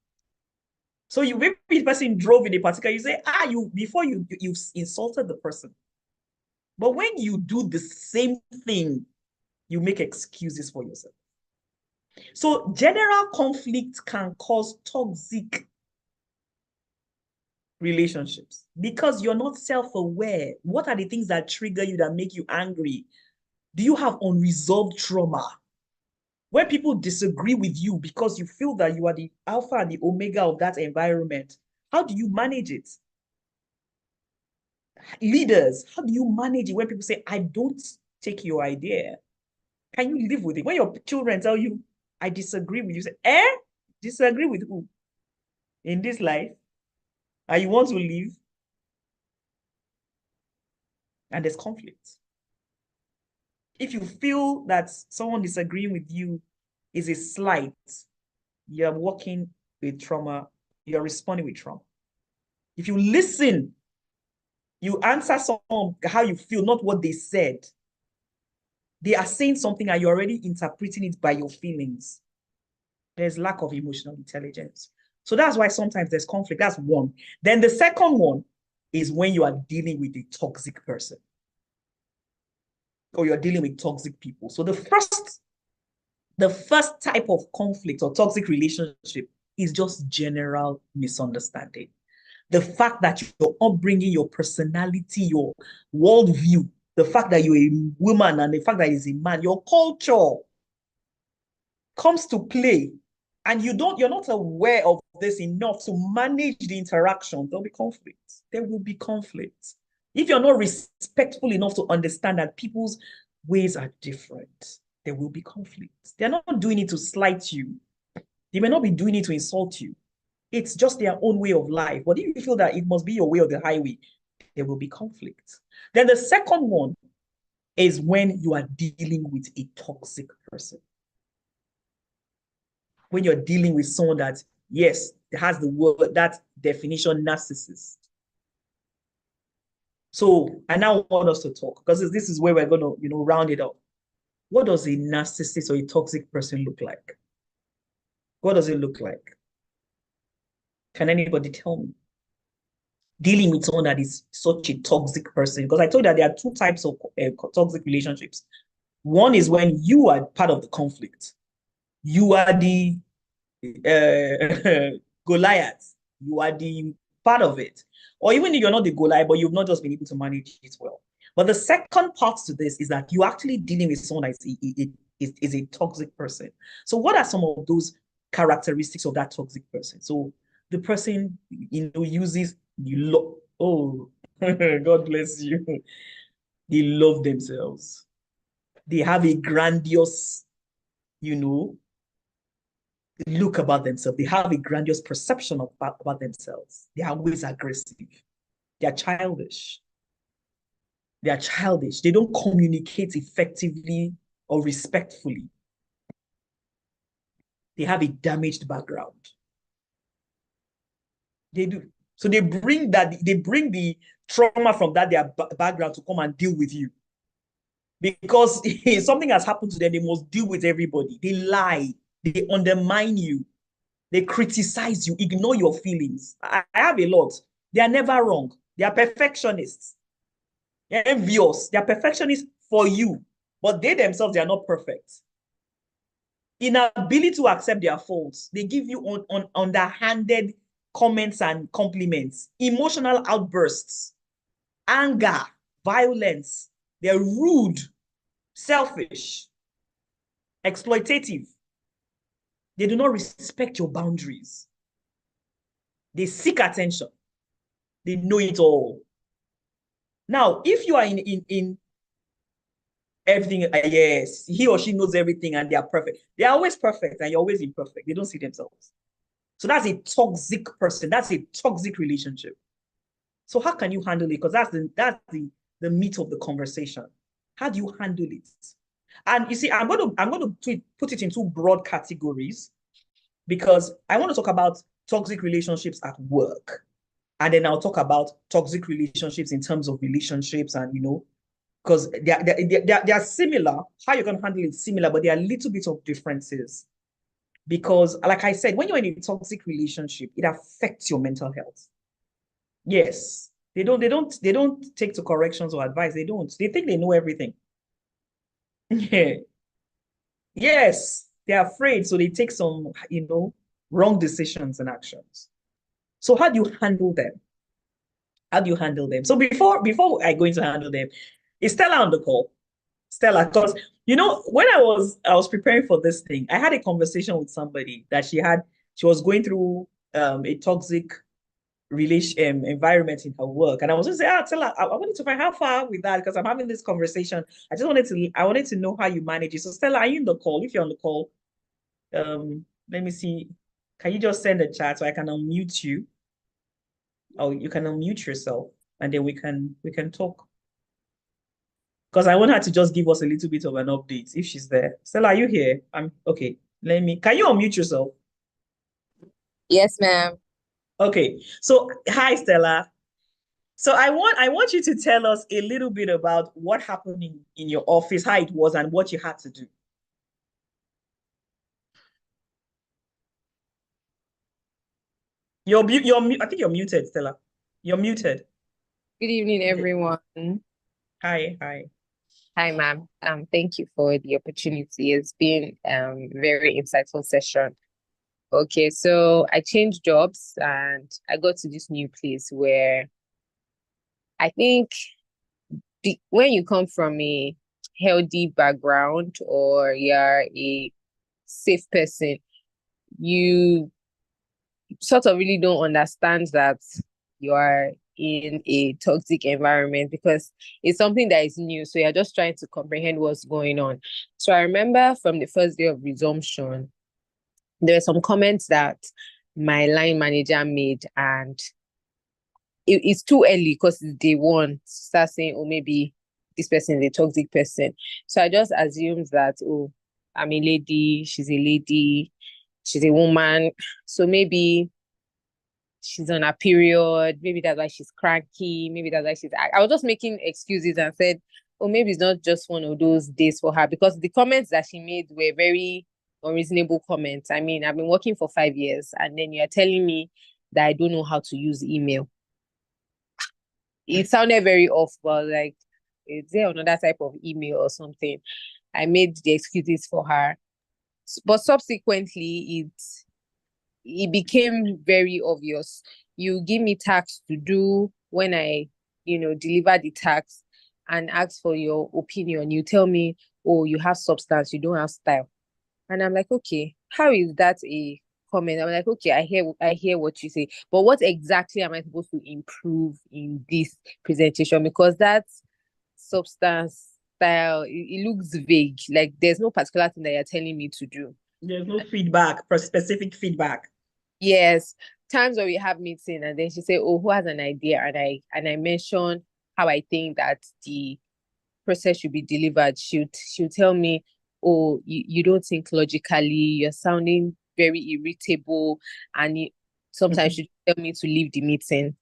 So you maybe the person drove in a particular, you say, before you've insulted the person. But when you do the same thing, you make excuses for yourself. So general conflict can cause toxic relationships because you're not self-aware. What are the things that trigger you, that make you angry? Do you have unresolved trauma? When people disagree with you because you feel that you are the alpha and the omega of that environment, how do you manage it? Leaders, how do you manage it when people say, I don't take your idea? Can you live with it? When your children tell you, I disagree with you, say, disagree with who? In this life? And you want to leave? And there's conflict. If you feel that someone disagreeing with you is a slight, you're working with trauma, you're responding with trauma. If you listen, you answer someone how you feel, not what they said. They are saying something and you're already interpreting it by your feelings. There's lack of emotional intelligence. So that's why sometimes there's conflict. That's one. Then the second one is when you are dealing with a toxic person or you're dealing with toxic people. So the first type of conflict or toxic relationship is just general misunderstanding. The fact that your upbringing, your personality, your worldview, the fact that you're a woman and the fact that he's a man, your culture comes to play, and you're not aware of this enough to manage the interaction. There'll be conflict. There will be conflict. If you're not respectful enough to understand that people's ways are different, there will be conflict. They're not doing it to slight you. They may not be doing it to insult you. It's just their own way of life. But if you feel that it must be your way or the highway, there will be conflict. Then the second one is when you are dealing with a toxic person. When you're dealing with someone that, yes, has the word, that definition, narcissist. So I now want us to talk, because this is where we're going to, round it up. What does a narcissist or a toxic person look like? What does it look like? Can anybody tell me? Dealing with someone that is such a toxic person, because I told you that there are two types of toxic relationships. One is when you are part of the conflict. You are the Goliath. You are the part of it. Or even if you're not the Goliath, but you've not just been able to manage it well. But the second part to this is that you're actually dealing with someone that is a toxic person. So what are some of those characteristics of that toxic person? So the person, uses, oh, God bless you. They love themselves. They have a grandiose, look about themselves. They have a grandiose perception about themselves. They are always aggressive. They are childish. They are childish. They don't communicate effectively or respectfully. They have a damaged background. They do. So they bring the trauma from their background to come and deal with you. Because something has happened to them, they must deal with everybody. They lie, they undermine you, they criticize you, ignore your feelings. I have a lot. They are never wrong. They are perfectionists. They're envious. They are perfectionists for you, but they themselves, they are not perfect. Inability to accept their faults. They give you underhanded comments and compliments, emotional outbursts, anger, violence. They're rude, selfish, exploitative. They do not respect your boundaries. They seek attention. They know it all. Now, if you are in everything, yes, he or she knows everything and they are perfect. They are always perfect and you're always imperfect. They don't see themselves. So that's a toxic person. That's a toxic relationship. So how can you handle it? Because that's the meat of the conversation. How do you handle it? And you see, I'm going to put it in two broad categories because I want to talk about toxic relationships at work. And then I'll talk about toxic relationships in terms of relationships and, because they are similar. How you're going to handle it is similar, but there are a little bit of differences. Because like I said, when you're in a toxic relationship, it affects your mental health. Yes. They don't take to corrections or advice. They don't. They think they know everything. Yeah. Yes. They're afraid. So they take some, wrong decisions and actions. So how do you handle them? How do you handle them? So before I go into handle them, is Stella on the call? Stella, because when I was preparing for this thing, I had a conversation with somebody that she was going through a toxic relation environment in her work, and I was just saying, tell her, I wanted to find how far with that because I'm having this conversation. I wanted to know how you manage it. So Stella, are you in the call? If you're on the call, let me see. Can you just send a chat so I can unmute you? Oh, you can unmute yourself, and then we can talk. Because I want her to just give us a little bit of an update if she's there. Stella, are you here? I'm okay. Can you unmute yourself? Yes, ma'am. Okay. So hi, Stella. So I want you to tell us a little bit about what happened in your office, how it was, and what you had to do. I think you're muted, Stella. You're muted. Good evening, Okay. everyone. Hi. Hi, ma'am. Thank you for the opportunity. It's been very insightful session. Okay, so I changed jobs and I got to this new place where I think when you come from a healthy background or you're a safe person, you sort of really don't understand that you are in a toxic environment because it's something that is new. So you're just trying to comprehend what's going on. So I remember from the first day of resumption, there were some comments that my line manager made, and it's too early because it's day one to start saying, oh, maybe this person is a toxic person. So I just assumed that, oh, I'm a lady, she's a lady, she's a woman. So maybe she's on her period. Maybe that's why she's cranky. Maybe that's why I was just making excuses and said, oh, maybe it's not just one of those days for her because the comments that she made were very unreasonable comments. I mean, I've been working for 5 years and then you're telling me that I don't know how to use email. It sounded very off, but like, is there another type of email or something? I made the excuses for her. But subsequently, it became very obvious. You give me tasks to do when I, deliver the tasks and ask for your opinion. You tell me, oh, you have substance, you don't have style. And I'm like, okay, how is that a comment? I'm like, okay, I hear what you say. But what exactly am I supposed to improve in this presentation? Because that substance style, it looks vague. Like there's no particular thing that you're telling me to do. There's no feedback, specific feedback. Yes, times where we have meeting and then she say, "Oh, who has an idea?" And I mention how I think that the process should be delivered. She'll tell me, "Oh, you don't think logically. You're sounding very irritable, and sometimes she tell me to leave the meeting.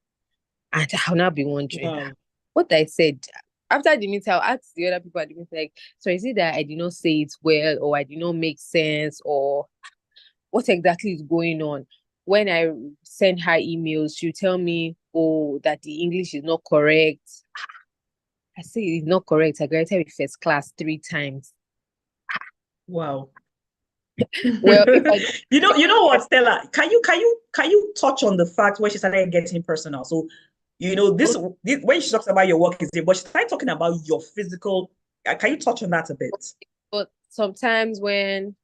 And I'll now be wondering what I said. After the meeting, I'll ask the other people at the meeting, like, so is it that I did not say it well, or I did not make sense, or what exactly is going on? When I send her emails, she'll tell me, oh, that the English is not correct. I say it's not correct. I graduated with first class 3 times. Wow. Well, if I you know what, Stella? Can you touch on the fact where she started getting personal? So, this when she talks about your work is it, but she started talking about your physical. Can you touch on that a bit? But sometimes when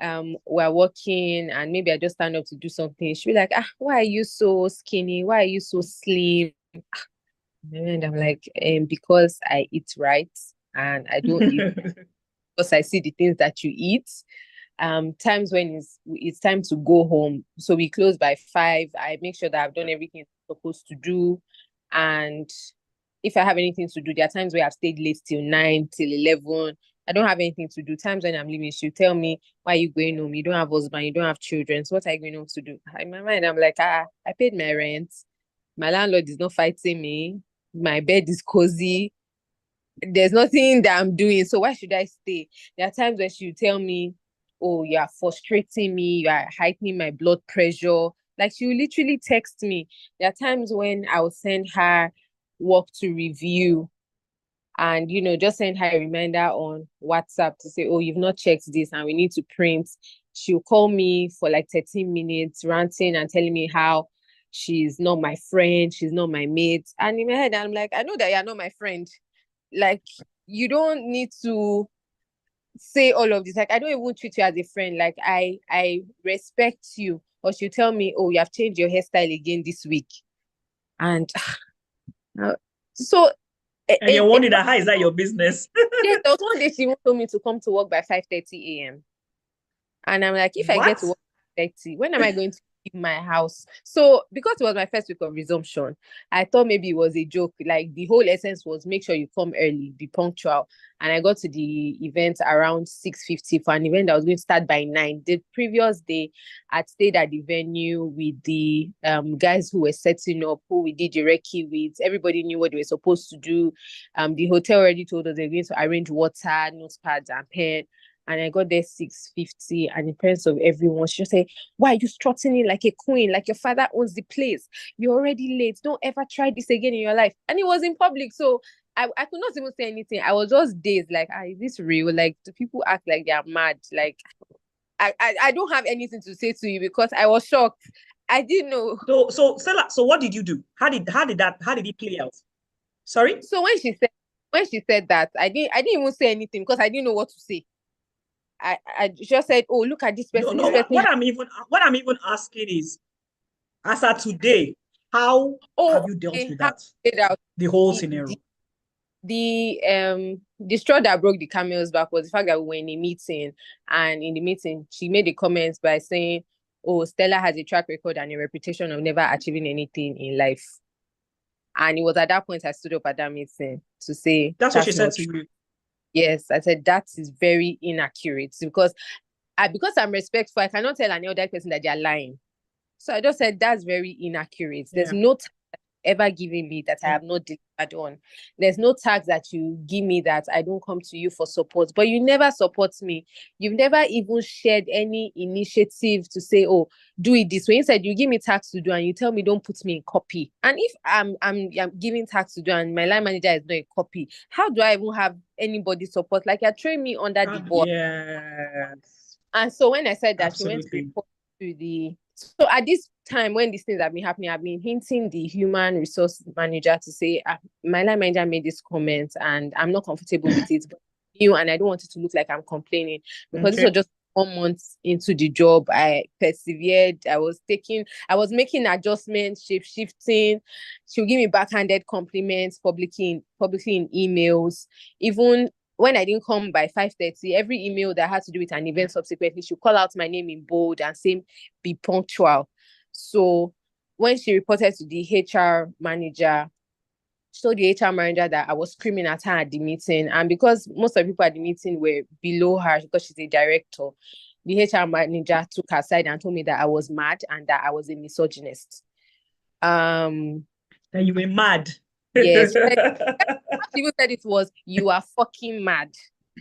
we're working and maybe I just stand up to do something, she'll be like, why are you so skinny? Why are you so slim? And I'm like, because I eat right and I don't eat because I see the things that you eat. Times when it's time to go home, so we close by 5. I make sure that I've done everything I'm supposed to do, and if I have anything to do, there are times where I've stayed late till 9, till 11. I don't have anything to do. Times when I'm leaving, she'll tell me, why are you going home? You don't have husband, you don't have children, so what are you going home to do? In my mind, I'm like, I paid my rent, my landlord is not fighting me, my bed is cozy, there's nothing that I'm doing, so why should I stay? There are times when she'll tell me, oh, you are frustrating me, you are heightening my blood pressure. Like, she will literally text me. There are times when I will send her work to review and, just send her a reminder on WhatsApp to say, oh, you've not checked this and we need to print. She'll call me for like 13 minutes, ranting and telling me how she's not my friend, she's not my mate. And in my head, I'm like, I know that you're not my friend. Like, you don't need to say all of this. Like, I don't even treat you as a friend. Like, I respect you. Or she'll tell me, oh, you have changed your hairstyle again this week. And so and you're wondering how is that your business? Yes, there was one day she even told me to come to work by 5:30 a.m. And I'm like, if I get to work at 30, when am I going to leave my house? So because it was my first week of resumption, I thought maybe it was a joke. Like, the whole essence was make sure you come early, be punctual. And I got to the event around 6:50 for an event that was going to start by 9. The previous day, I'd stayed at the venue with the guys who were setting up, who we did the recce with. Everybody knew what they were supposed to do. The hotel already told us they were going to arrange water, notepads, and pen. And I got there 6:50, and in presence of everyone, she just said, why are you strutting in like a queen? Like your father owns the place. You're already late. Don't ever try this again in your life. And it was in public. So I could not even say anything. I was just dazed, like, is this real? Like, do people act like they're mad? Like, I don't have anything to say to you because I was shocked. I didn't know. So Stella, so what did you do? How did it play out? Sorry? So when she said that, I didn't even say anything because I didn't know what to say. I just said, oh, look at this person. No, what I'm even asking is, as of today, how have you dealt with that? The whole scenario. The straw that broke the camel's back was the fact that we were in a meeting, and in the meeting she made a comment by saying, oh, Stella has a track record and a reputation of never achieving anything in life. And it was at that point I stood up at that meeting to say that's what she said to you. Yes, I said that is very inaccurate because I'm respectful, I cannot tell any other person that they're lying. So I just said that's very inaccurate. There's no ever given me that I have not delivered on. There's no task that you give me that I don't come to you for support, but you never support me. You've never even shared any initiative to say, oh, do it this way. Instead, you give me tasks to do and you tell me don't put me in copy. And if I'm giving tasks to do and my line manager is not a copy, how do I even have anybody support? Like, you're throwing me under the bus. Yes. And so when I said that, Absolutely. she went to report to the. So at this time, when these things have been happening, I've been hinting the human resource manager to say, my line manager made this comment and I'm not comfortable with it. But and I don't want it to look like I'm complaining because this was just 1 month into the job. I persevered. I was making adjustments, shape shifting. She'll give me backhanded compliments publicly in emails. Even when I didn't come by 5:30, every email that had to do with an event subsequently, she'll call out my name in bold and say, be punctual. So when she reported to the HR manager, she told the HR manager that I was screaming at her at the meeting. And because most of the people at the meeting were below her because she's a director, the HR manager took her side and told me that I was mad and that I was a misogynist. That you were mad. Yes. She even said it was, "You are fucking mad."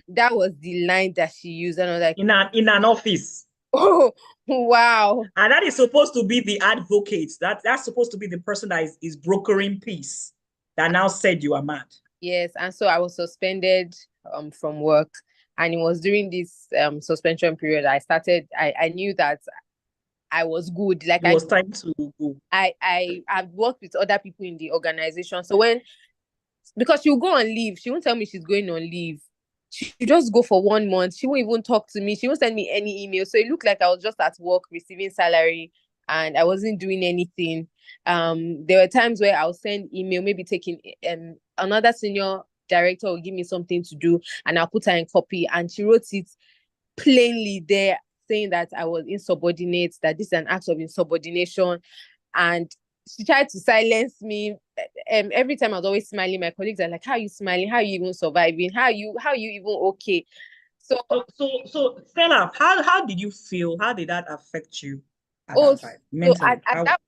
That was the line that she used. And I was like, in an office. oh, wow. And that is supposed to be the advocate. That's supposed to be the person that is brokering peace that now said you are mad. Yes. And so I was suspended from work. And it was during this suspension period I knew that I was good. Like it was time to go. I've worked with other people in the organization. So because she'll go on leave, she won't tell me she's going on leave. She just go for 1 month. She won't even talk to me. She won't send me any email. So it looked like I was just at work receiving salary and I wasn't doing anything. There were times where I'll send email, maybe taking another senior director will give me something to do and I'll put her in copy, and she wrote it plainly there saying that I was insubordinate, that this is an act of insubordination. And she tried to silence me. Every time I was always smiling. My colleagues are like, "How are you smiling? How are you even surviving? How are you even okay?" So Stella, how did you feel? How did that affect you at that time? Mentally? So at that,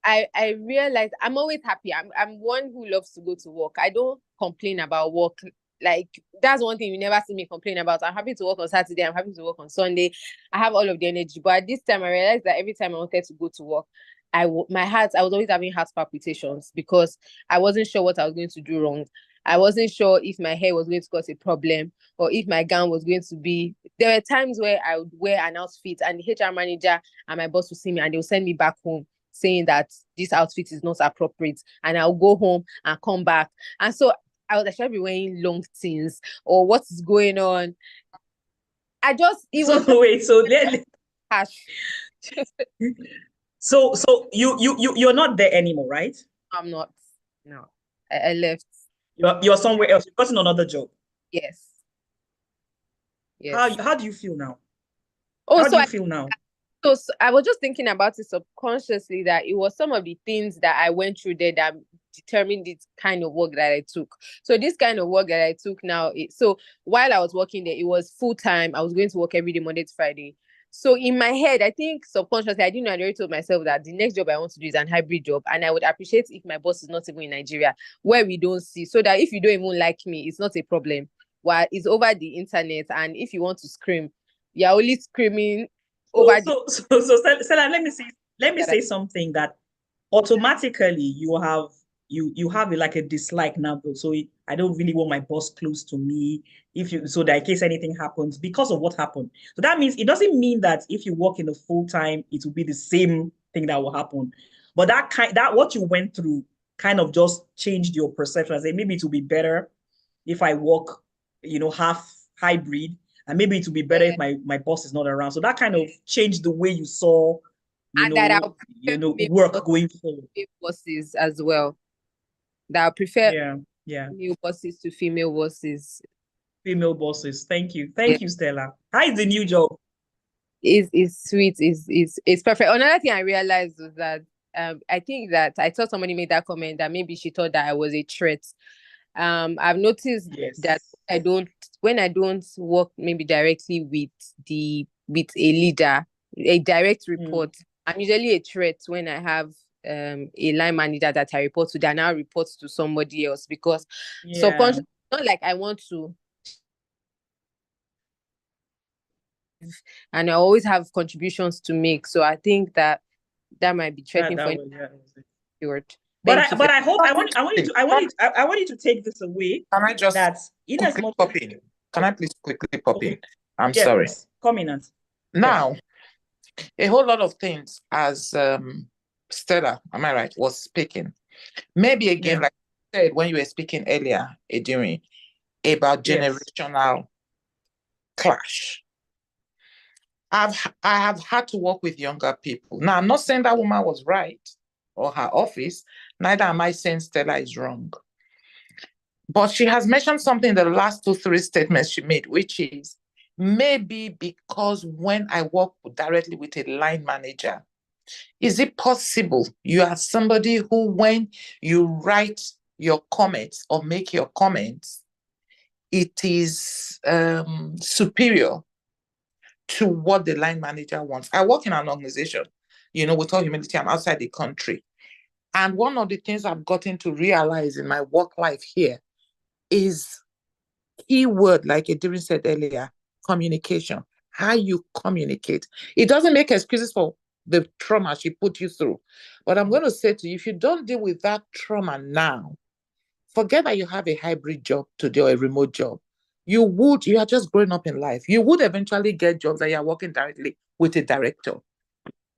I realized I'm always happy. I'm one who loves to go to work. I don't complain about work. Like, that's one thing you never see me complain about. I'm happy to work on Saturday. I'm happy to work on Sunday. I have all of the energy. But at this time, I realized that every time I wanted to go to work, I was always having heart palpitations because I wasn't sure what I was going to do wrong. I wasn't sure if my hair was going to cause a problem or if my gown was going to be. There were times where I would wear an outfit and the HR manager and my boss would see me and they would send me back home saying that this outfit is not appropriate, and I'll go home and come back. And so I was actually be wearing long things, or what is going on? So you're not there anymore, right? I'm not. No, I left. You're somewhere else. You've gotten another job. Yes. Yes. How do you feel now? Oh, how do you feel now? So I was just thinking about it subconsciously that it was some of the things that I went through there that determined this kind of work that I took. So this kind of work that I took now, so while I was working there, it was full time. I was going to work every day, Monday to Friday. So in my head, I think subconsciously, I didn't know, I already told myself that the next job I want to do is an hybrid job. And I would appreciate if my boss is not even in Nigeria, where we don't see, so that if you don't even like me, it's not a problem. Well, it's over the internet. And if you want to scream, you're only screaming over so Stella, let me say something that automatically you have like a dislike now. So I don't really want my boss close to me, so that in case anything happens because of what happened. So that means it doesn't mean that if you work in a full time, it will be the same thing that will happen. But that what you went through kind of just changed your perception. I say maybe it will be better if I work, half hybrid, and maybe it will be better if my boss is not around. So that kind of changed the way you saw, work going forward. Bosses as well. That I prefer male bosses to female bosses. Female bosses. Thank you, Stella. How is the new job? It's sweet. It's perfect. Another thing I realized was that I think that I saw somebody made that comment that maybe she thought that I was a threat. I've noticed that when I don't work maybe directly with a leader, a direct report, I'm usually a threat when I have a line manager that I report to that now reports to somebody else, because subconsciously, not like I want to, and I always have contributions to make. So I think that might be threatening for you. But I hope I want you to take this away. Can I just quickly pop in? Can I please quickly pop in? I'm sorry. Come in. Now, a whole lot of things as Stella, am I right, was speaking. Maybe again, like you said when you were speaking earlier, Edwin, about generational clash. I have had to work with younger people. Now, I'm not saying that woman was right or her office, neither am I saying Stella is wrong. But she has mentioned something in the last 2-3 statements she made, which is maybe because when I work directly with a line manager, is it possible you are somebody who, when you write your comments or make your comments, it is superior to what the line manager wants. I work in an organization, with all humility, I'm outside the country. And one of the things I've gotten to realize in my work life here is keyword, like Edirin said earlier, communication, how you communicate. It doesn't make excuses for the trauma she put you through. But I'm going to say to you, if you don't deal with that trauma now, forget that you have a hybrid job today or a remote job. You are just growing up in life. You would eventually get jobs that you are working directly with a director.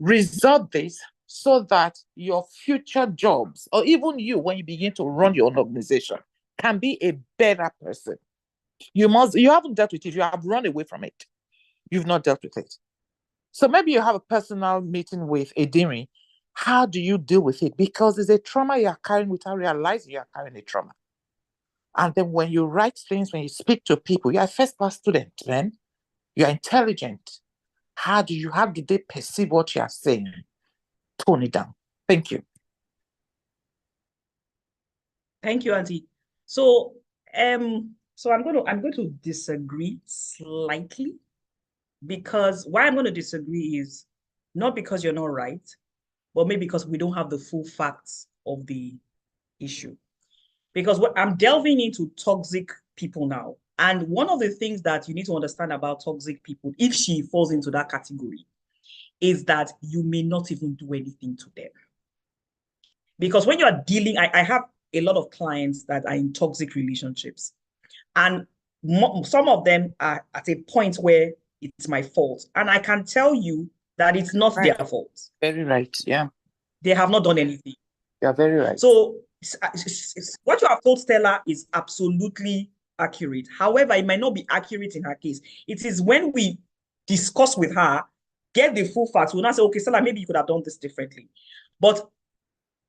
Resolve this so that your future jobs, or even you, when you begin to run your own organization, can be a better person. You haven't dealt with it. You have run away from it. You've not dealt with it. So maybe you have a personal meeting with Edirin. How do you deal with it? Because it's a trauma you are carrying without realizing you are carrying a trauma. And then when you write things, when you speak to people, you're a first-class student, man. You're intelligent. How do they perceive what you are saying? Tone it down. Thank you. Thank you, Auntie. So I'm going to disagree slightly, because why I'm going to disagree is not because you're not right, but maybe because we don't have the full facts of the issue. Because I'm delving into toxic people now. And one of the things that you need to understand about toxic people, if she falls into that category, is that you may not even do anything to them. Because when you are dealing, I have a lot of clients that are in toxic relationships. And some of them are at a point where it's my fault. And I can tell you that it's not right. their fault. Very right, yeah. They have not done anything. You're very right. So what you have told Stella is absolutely accurate. However, it might not be accurate in her case. It is when we discuss with her, get the full facts, we'll not say, okay, Stella, maybe you could have done this differently. But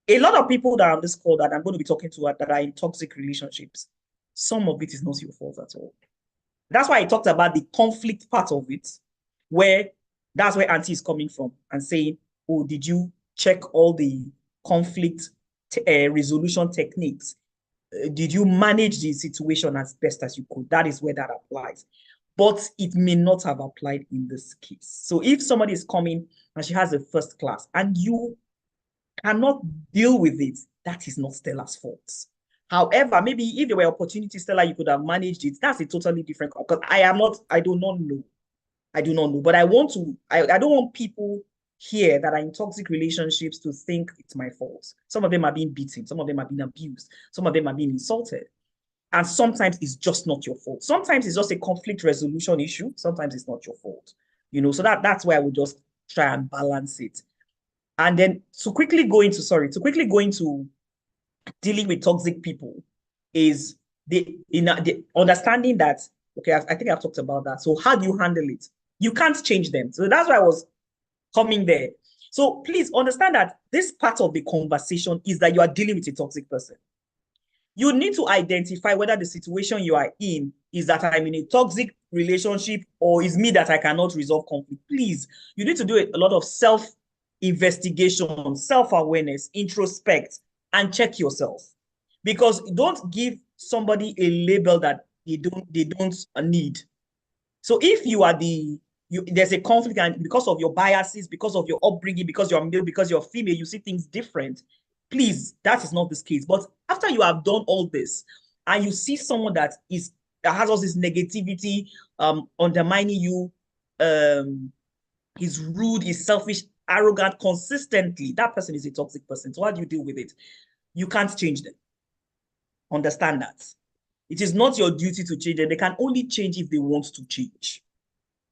a lot of people that are on this call that I'm going to be talking to that are in toxic relationships, some of it is not your fault at all. That's why I talked about the conflict part of it, where that's where Auntie is coming from and saying, oh, did you check all the conflict resolution techniques? Did you manage the situation as best as you could? That is where that applies. But it may not have applied in this case. So if somebody is coming and she has a first class and you cannot deal with it, that is not Stella's fault. However, maybe if there were opportunities, Stella, you could have managed it. That's a totally different, because I do not know. But I don't want people here that are in toxic relationships to think it's my fault. Some of them are being beaten. Some of them are being abused. Some of them are being insulted. And sometimes it's just not your fault. Sometimes it's just a conflict resolution issue. Sometimes it's not your fault. So that's why I would just try and balance it. And then to quickly go into dealing with toxic people is the understanding that, okay, I think I've talked about that. So how do you handle it? You can't change them. So that's why I was coming there. So please understand that this part of the conversation is that you are dealing with a toxic person. You need to identify whether the situation you are in is that I'm in a toxic relationship or is me that I cannot resolve conflict. Please, you need to do a lot of self-investigation, self-awareness, introspect, and check yourself. Because don't give somebody a label that they don't need. So if you are there's a conflict, and because of your biases, because of your upbringing, because you're male, because you're female, you see things different. Please, that is not this case. But after you have done all this, and you see someone that has all this negativity, undermining you, is rude, is selfish, arrogant, consistently, that person is a toxic person. So how do you deal with it? You can't change them. Understand that. It is not your duty to change them. They can only change if they want to change.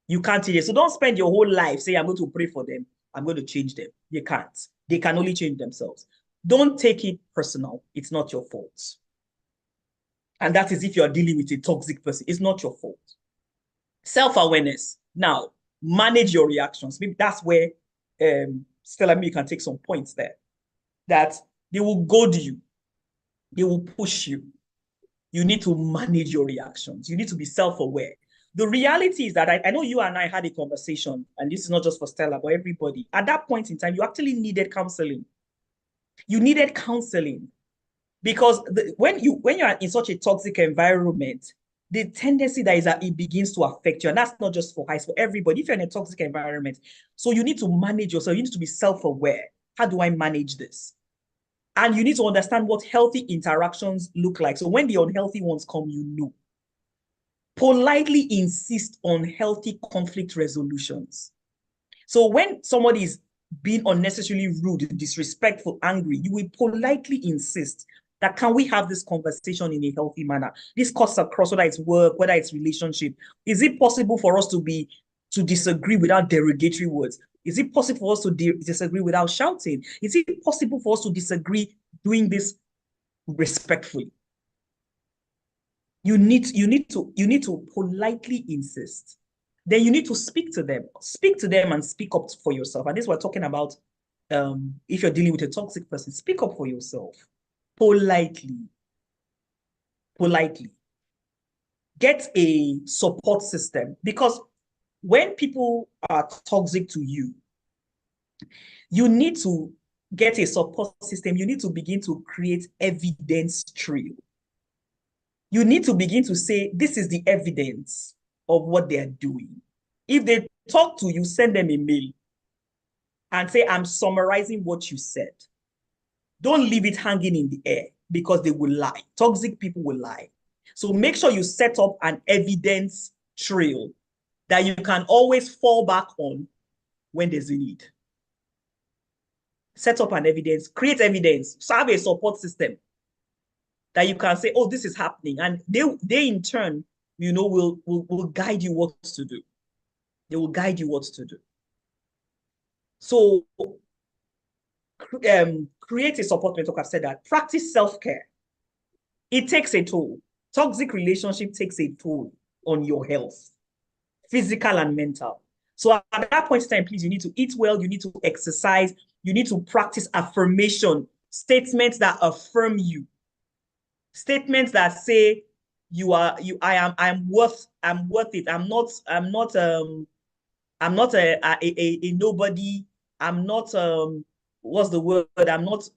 You can't change it. So don't spend your whole life saying, I'm going to pray for them, I'm going to change them. You can't. They can only change themselves. Don't take it personal. It's not your fault. And that is if you're dealing with a toxic person. It's not your fault. Self-awareness. Now, manage your reactions. Maybe that's where Stella, maybe you can take some points there. That they will goad you. They will push you. You need to manage your reactions. You need to be self-aware. The reality is that I know you and I had a conversation, and this is not just for Stella, but everybody. At that point in time, you actually needed counseling. You needed counseling because when you are in such a toxic environment, the tendency that is that it begins to affect you. And that's not just for high school, everybody. If you're in a toxic environment, so you need to manage yourself. You need to be self-aware. How do I manage this? And you need to understand what healthy interactions look like. So when the unhealthy ones come, you know. Politely insist on healthy conflict resolutions. So when somebody is being unnecessarily rude, disrespectful, angry, you will politely insist that can we have this conversation in a healthy manner? This cuts across, whether it's work, whether it's relationship. Is it possible for us to disagree without derogatory words? Is it possible for us to disagree without shouting? Is it possible for us to disagree doing this respectfully? You need to politely insist. Then you need to speak to them. Speak to them and speak up for yourself. And this we're talking about if you're dealing with a toxic person, speak up for yourself. Politely. Politely. Get a support system, because when people are toxic to you, you need to get a support system. You need to begin to create evidence trail. You need to begin to say, this is the evidence of what they are doing. If they talk to you, send them a mail and say, I'm summarizing what you said. Don't leave it hanging in the air, because they will lie. Toxic people will lie. So make sure you set up an evidence trail that you can always fall back on when there's a need. Set up an evidence, create evidence, so have a support system that you can say, oh, this is happening. And they in turn, will guide you what to do. They will guide you what to do. So create a support network. I've said that. Practice self-care. It takes a toll. Toxic relationship takes a toll on your health, physical and mental. So at that point in time, please, you need to eat well, you need to exercise, you need to practice affirmation, statements that affirm you, statements that say I'm worth it. I'm not a nobody. I'm not what's the word? I'm not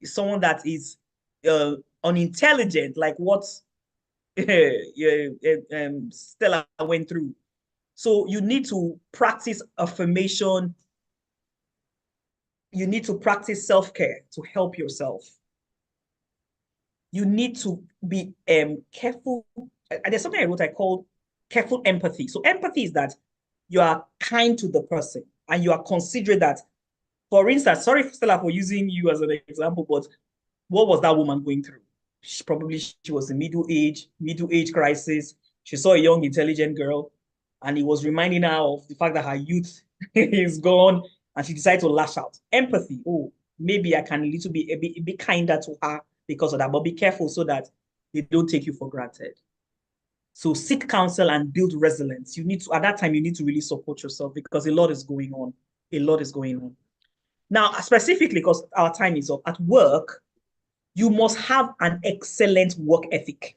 someone that is unintelligent, like what Stella went through. So you need to practice affirmation. You need to practice self-care to help yourself. You need to be careful. There's something I called careful empathy. So empathy is that you are kind to the person and you are considerate that, for instance, sorry, Stella, for using you as an example, but what was that woman going through? She was in middle age crisis. She saw a young, intelligent girl, and it was reminding her of the fact that her youth is gone, and she decided to lash out. Empathy. Oh, maybe I can a bit kinder to her because of that, but be careful so that they don't take you for granted. So seek counsel and build resilience. At that time, you need to really support yourself, because a lot is going on. A lot is going on. Now, specifically, because our time is up, at work, you must have an excellent work ethic.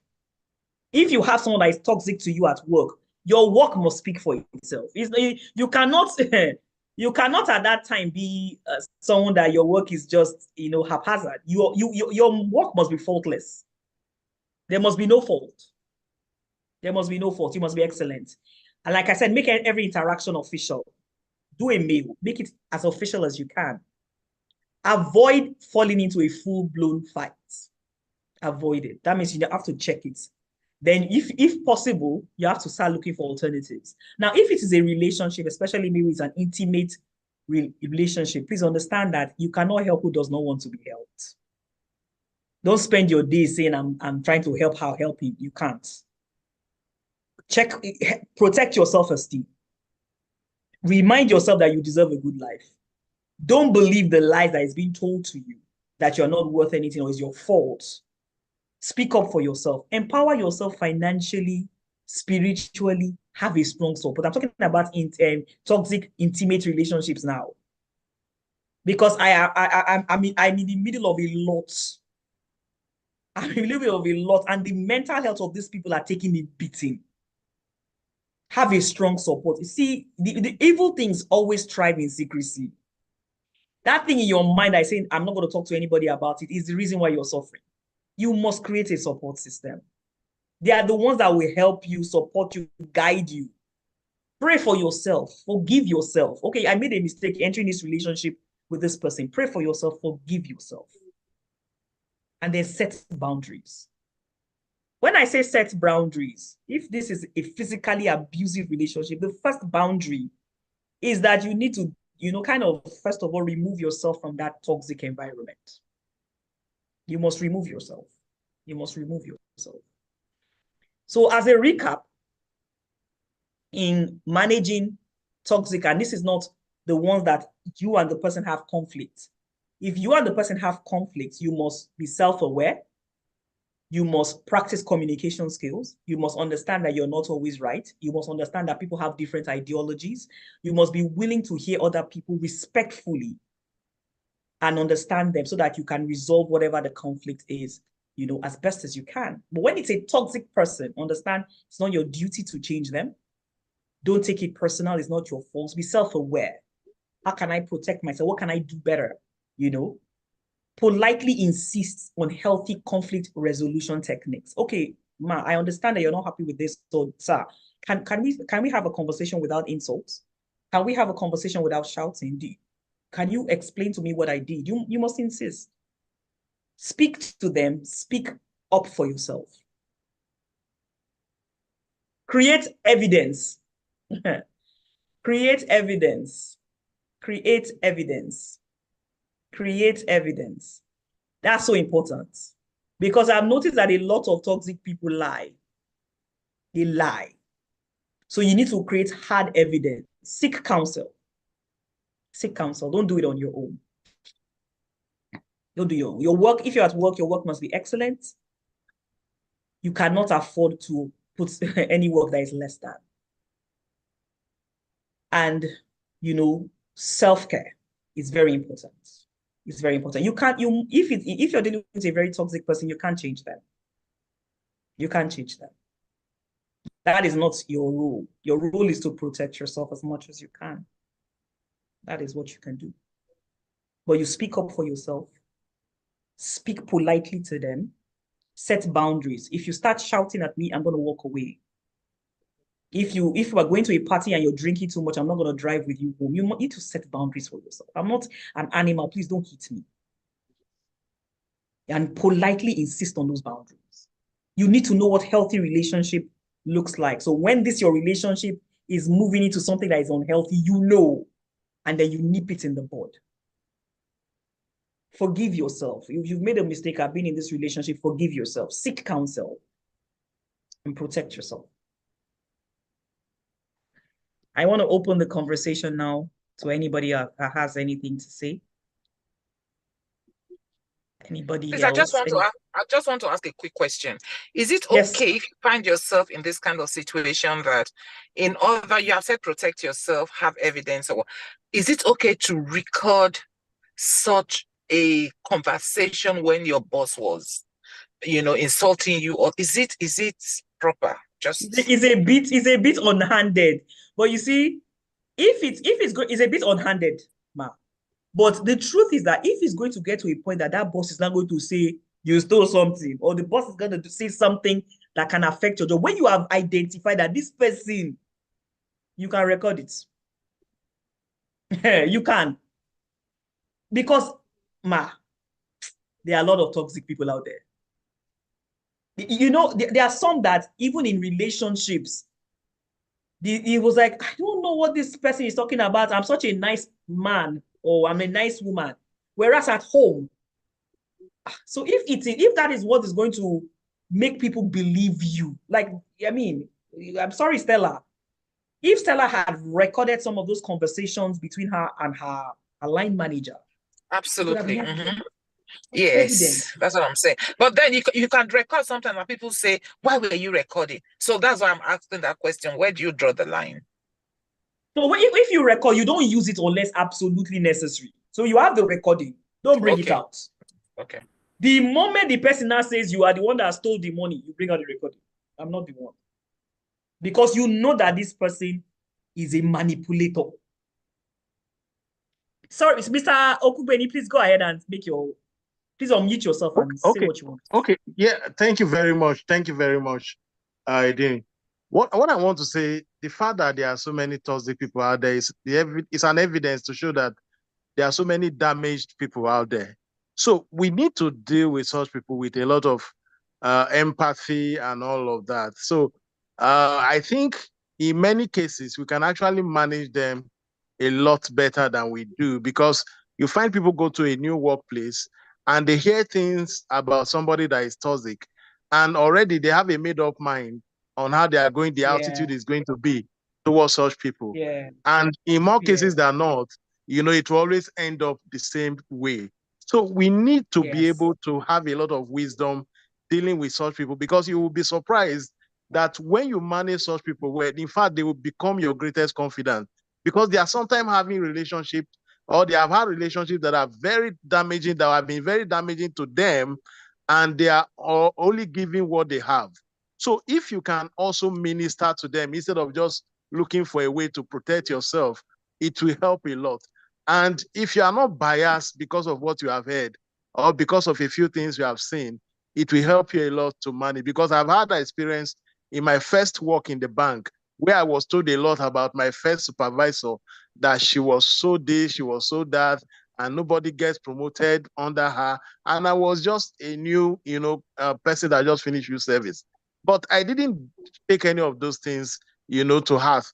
If you have someone that is toxic to you at work, your work must speak for itself. You cannot at that time be someone that your work is just haphazard. Your work must be faultless. There must be no fault. There must be no fault. You must be excellent. And like I said, make every interaction official. Do a mail. Make it as official as you can. Avoid falling into a full-blown fight. Avoid it. That means you have to check it. Then if possible, you have to start looking for alternatives. Now, if it is a relationship, especially maybe it's an intimate relationship, please understand that you cannot help who does not want to be helped. Don't spend your day saying, I'm trying to help her help him. You can't. Protect your self-esteem. Remind yourself that you deserve a good life. Don't believe the lies that is being told to you that you're not worth anything or it's your fault. Speak up for yourself. Empower yourself financially, spiritually. Have a strong support. I'm talking about toxic, intimate relationships now, because I'm in the middle of a lot. I'm in the middle of a lot, and the mental health of these people are taking a beating. Have a strong support. You see, the evil things always thrive in secrecy. That thing in your mind that is saying, I'm not going to talk to anybody about it, is the reason why you're suffering. You must create a support system. They are the ones that will help you, support you, guide you. Pray for yourself. Forgive yourself. Okay, I made a mistake entering this relationship with this person. Pray for yourself. Forgive yourself. And then set boundaries. When I say set boundaries, if this is a physically abusive relationship, the first boundary is that you need to, kind of, first of all, remove yourself from that toxic environment. You must remove yourself. You must remove yourself. So as a recap, in managing toxic, and this is not the ones that you and the person have conflict. If you and the person have conflict, you must be self-aware. You must practice communication skills. You must understand that you're not always right. You must understand that people have different ideologies. You must be willing to hear other people respectfully and understand them so that you can resolve whatever the conflict is, as best as you can. But when it's a toxic person, understand it's not your duty to change them. Don't take it personal. It's not your fault. Be self-aware. How can I protect myself? What can I do better? Politely insist on healthy conflict resolution techniques. Okay, ma, I understand that you're not happy with this. So, sir, can we have a conversation without insults? Can we have a conversation without shouting? Can you explain to me what I did? You must insist. Speak to them. Speak up for yourself. Create evidence. Create evidence. Create evidence. Create evidence. That's so important because I've noticed that a lot of toxic people lie. They lie. So you need to create hard evidence. Seek counsel. Seek counsel. Don't do it on your own. Don't do your work. If you're at work, your work must be excellent. You cannot afford to put any work that is less than. And, self-care is very important. It's very important. If you're dealing with a very toxic person, you can't change them. You can't change them. That is not your role. Your role is to protect yourself as much as you can. That is what you can do. But you speak up for yourself. Speak politely to them. Set boundaries. If you start shouting at me, I'm going to walk away. If you are going to a party and you're drinking too much, I'm not going to drive with you home. You need to set boundaries for yourself. I'm not an animal. Please don't hit me. And politely insist on those boundaries. You need to know what healthy relationship looks like. So when your relationship is moving into something that is unhealthy, and then you nip it in the bud. Forgive yourself. If you've made a mistake, I've been in this relationship, forgive yourself. Seek counsel and protect yourself. I want to open the conversation now to anybody that has anything to say. Anybody Please, else? I just want to ask a quick question. Is it okay if you find yourself in this kind of situation that you have said protect yourself, have evidence, or is it okay to record such a conversation when your boss was, insulting you, or is it proper? It's a bit unhanded, but you see, it's a bit unhanded, ma. But the truth is that if it's going to get to a point that boss is not going to say you stole something, or the boss is going to say something that can affect your job, when you have identified that this person, you can record it. You can. Because, ma, there are a lot of toxic people out there. There are some that even in relationships, he was like, I don't know what this person is talking about. I'm such a nice man, or I'm a nice woman. Whereas at home, so if that is what is going to make people believe you, I'm sorry, Stella. If Stella had recorded some of those conversations between her and her line manager, absolutely. Yes, that's what I'm saying. But then you can record sometimes when people say, why were you recording? So that's why I'm asking that question. Where do you draw the line? So if you record, you don't use it unless absolutely necessary. So you have the recording. Don't bring it out. Okay. The moment the person now says you are the one that stole the money, you bring out the recording. I'm not the one. Because you know that this person is a manipulator. Sorry, Mr. Okubeni, please go ahead and please unmute yourself and say what you want. Okay. Yeah, thank you very much. Thank you very much. I didn't. What I want to say, the fact that there are so many toxic people out there is an evidence to show that there are so many damaged people out there. So we need to deal with such people with a lot of empathy and all of that. So I think in many cases we can actually manage them a lot better than we do, because you find people go to a new workplace and they hear things about somebody that is toxic, and already they have a made up mind on how they are going, the Yeah, attitude is going to be towards such people. yeah, And in more yeah, cases than not, it will always end up the same way. So we need to be yes. able to have a lot of wisdom dealing with such people, because you will be surprised that when you manage such people, well, in fact, they will become your greatest confidant, because they are sometimes having relationships, or they have had relationships that are very damaging, that have been very damaging to them, and they are only giving what they have. So if you can also minister to them instead of just looking for a way to protect yourself, it will help a lot. And if you are not biased because of what you have heard or because of a few things you have seen, it will help you a lot to manage. Because I've had that experience in my first work in the bank, where I was told a lot about my first supervisor, that she was so this, she was so that, and nobody gets promoted under her. And I was just a new, person that just finished youth service. But I didn't take any of those things, to heart.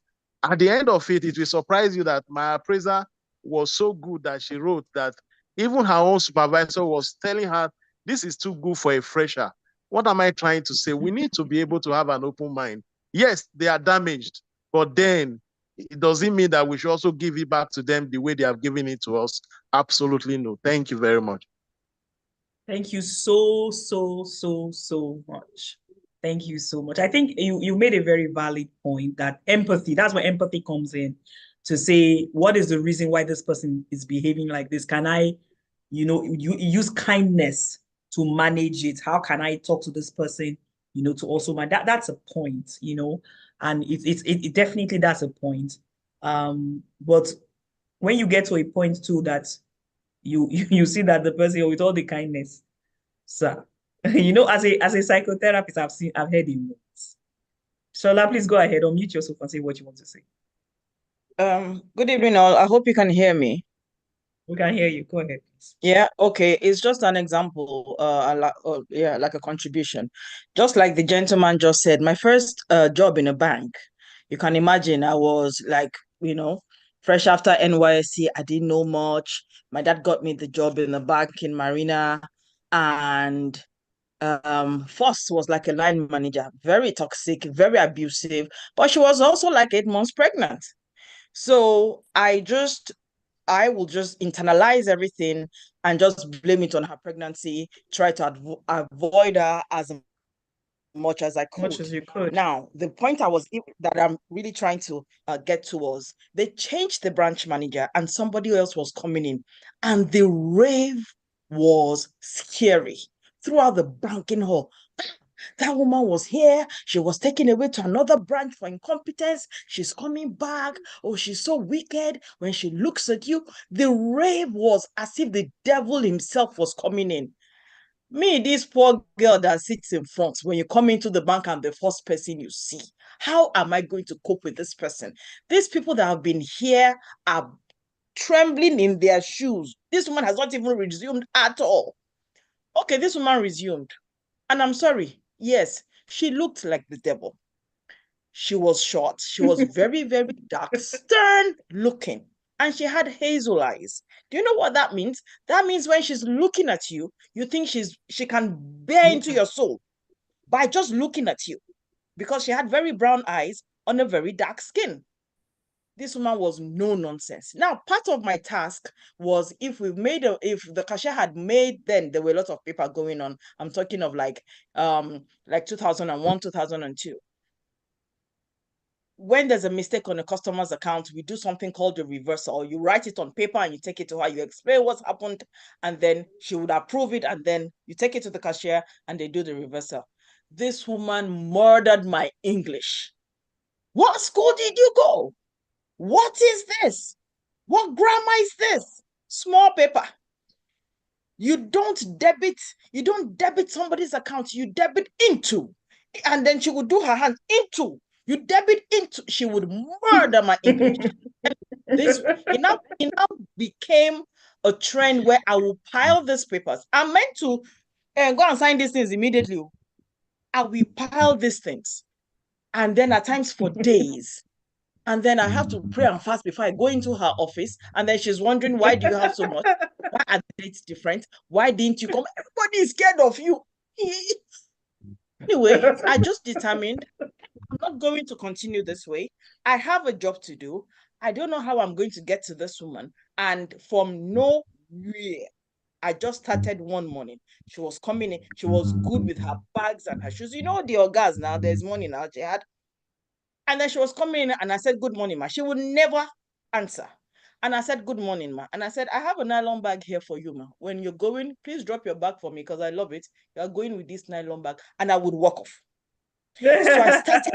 At the end of it, it will surprise you that my appraiser was so good that she wrote that even her own supervisor was telling her, this is too good for a fresher. What am I trying to say? We need to be able to have an open mind. Yes, they are damaged, but then it doesn't mean that we should also give it back to them the way they have given it to us. Absolutely no. Thank you very much. Thank you so, so, so, so much. Thank you so much. I think you made a very valid point that empathy, that's where empathy comes in, to say, what is the reason why this person is behaving like this? Can I, you use kindness to manage it? How can I talk to this person, to also manage that's a point, and it definitely that's a point. But when you get to a point too that you see that the person with all the kindness, sir. As a psychotherapist, I've heard it once. Shola, please go ahead, unmute yourself and say what you want to say. Good evening, all. I hope you can hear me. We can hear you. Go ahead, please. Yeah, okay. It's just an example, like a contribution. Just like the gentleman just said, my first job in a bank, you can imagine I was like, fresh after NYSC. I didn't know much. My dad got me the job in the bank in Marina, and first was like a line manager, very toxic, very abusive, but she was also like 8 months pregnant. So I will just internalize everything and just blame it on her pregnancy, try to avoid her as much as I Much could. as you could. Now, the point that I'm really trying to get to was they changed the branch manager and somebody else was coming in, and the rave was scary throughout the banking hall. That woman was here. She was taken away to another branch for incompetence. She's coming back. Oh, she's so wicked. When she looks at you, the rave was as if the devil himself was coming in. Me, this poor girl that sits in front, when you come into the bank and the first person you see, how am I going to cope with this person? These people that have been here are trembling in their shoes. This woman has not even resumed at all. Okay, this woman resumed. And I'm sorry, yes, she looked like the devil. She was short. She was very, very dark, stern looking. And she had hazel eyes. Do you know what that means? That means when she's looking at you, you think she can bear into your soul by just looking at you, because she had very brown eyes on a very dark skin. This woman was no nonsense. Now, part of my task was, if the cashier had made, then there were a lot of paper going on. I'm talking of like 2001, 2002. When there's a mistake on a customer's account, we do something called a reversal. You write it on paper and you take it to her, you explain what's happened, and then she would approve it, and then you take it to the cashier and they do the reversal. This woman murdered my English. What school did you go? What is this? What grammar is this? Small paper. You don't debit somebody's account, you debit into. And then she would do her hand into, you debit into, she would murder my English. It now became a trend where I will pile these papers. I'm meant to go and sign these things immediately. I will pile these things. And then at times for days. And then I have to pray and fast before I go into her office. And then she's wondering, why do you have so much? Why are the dates different? Why didn't you come? Everybody is scared of you. Anyway, I just determined I'm not going to continue this way. I have a job to do. I don't know how I'm going to get to this woman. And from nowhere, I just started one morning. She was coming in. She was good with her bags and her shoes. You know, the orgas now, there's money now. She had. And then she was coming in and I said, good morning, ma. She would never answer. And I said, good morning, ma. And I said, I have a nylon bag here for you, ma. When you're going, please drop your bag for me because I love it. You're going with this nylon bag. And I would walk off. So I started.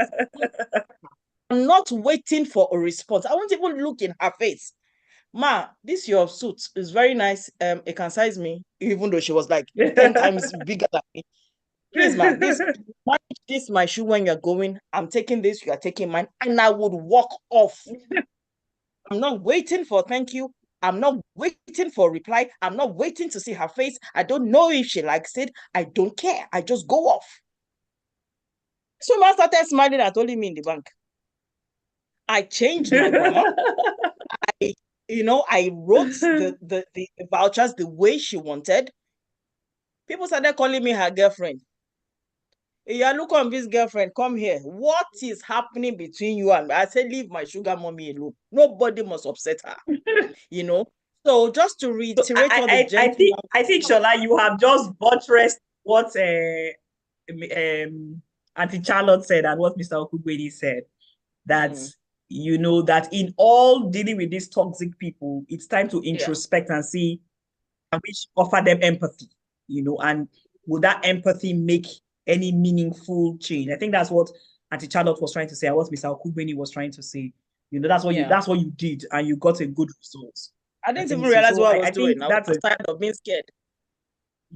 I'm not waiting for a response. I won't even look in her face. Ma, this your suit is very nice. It can size me, even though she was like 10 times bigger than me. Please, ma, this my shoe when you're going. I'm taking this, you are taking mine, and I would walk off. I'm not waiting for thank you. I'm not waiting for a reply. I'm not waiting to see her face. I don't know if she likes it. I don't care. I just go off. So man started smiling and told me in the bank. I changed my grammar. I wrote the vouchers the way she wanted. People started calling me her girlfriend. Yeah, look on this girlfriend, come here. What is happening between you and me? I said, leave my sugar mommy alone. Nobody must upset her. So just to reiterate what the gentleman... I think, Shola, you have just buttressed what Auntie Charlotte said and what Mr. Okugweni said. That that in all dealing with these toxic people, it's time to introspect and see, and we offer them empathy, and will that empathy make any meaningful change? I think that's what Auntie Charlotte was trying to say, and what Mr. Okubeni was trying to say. That's what you did, and you got a good result. I didn't even realize what I was doing. I was tired of being scared.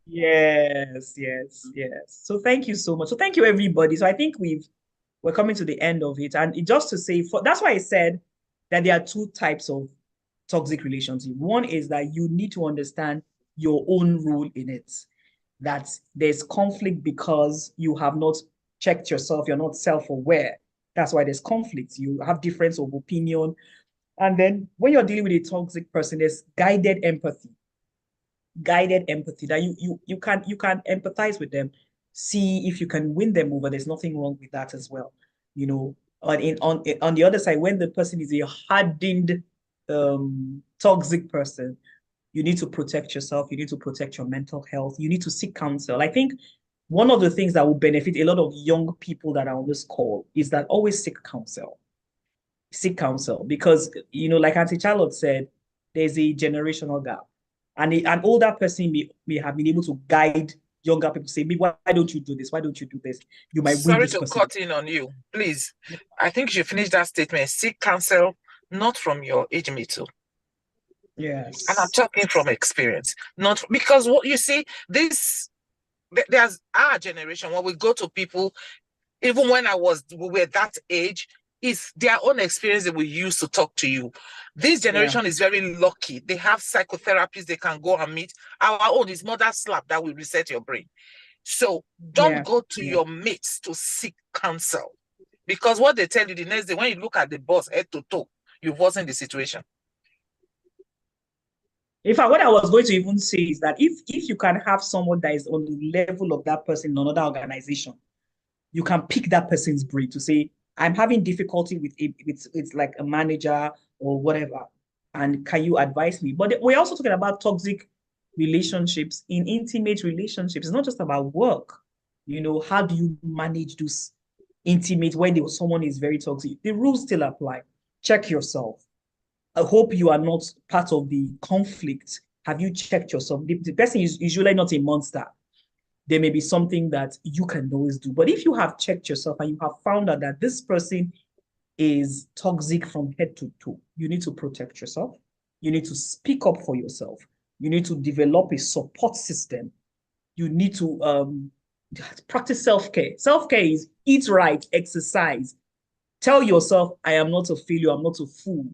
Yes. So thank you so much. So thank you, everybody. So I think we're coming to the end of it. And just to say, that's why I said that there are two types of toxic relationship. One is that you need to understand your own role in it, that there's conflict because you have not checked yourself, you're not self-aware. That's why there's conflict. You have difference of opinion. And then when you're dealing with a toxic person, there's guided empathy that you can empathize with them, see if you can win them over. There's nothing wrong with that as well. On the other side, when the person is a hardened toxic person, you need to protect yourself, you need to protect your mental health, you need to seek counsel. I think one of the things that will benefit a lot of young people that are on this call is that always seek counsel. Seek counsel, because like Auntie Charlotte said, there's a generational gap. And an older person may have been able to guide younger people, say, why don't you do this? Why don't you do this? You might win this person. Sorry to cut in on you, please. I think you should finish that statement. Seek counsel, not from your age mate too. Yes. And I'm talking from experience, not because what you see, there's our generation, when we go to people, even when we were that age, it's their own experience that we use to talk to you. This generation is very lucky. They have psychotherapists they can go and meet. Our own is mother slap that will reset your brain. So don't go to your mates to seek counsel, because what they tell you the next day, when you look at the boss head to toe, you wasn't the situation. In fact, what I was going to even say is that if you can have someone that is on the level of that person in another organization, you can pick that person's brain to say, I'm having difficulty with it's like a manager or whatever, and can you advise me? But we're also talking about toxic relationships in intimate relationships. It's not just about work. How do you manage those intimate when someone is very toxic? The rules still apply. Check yourself. I hope you are not part of the conflict. Have you checked yourself? The person is usually not a monster. There may be something that you can always do. But if you have checked yourself and you have found out that this person is toxic from head to toe, you need to protect yourself. You need to speak up for yourself. You need to develop a support system. You need to, practice self-care. Self-care is eat right, exercise. Tell yourself, I am not a failure, I'm not a fool.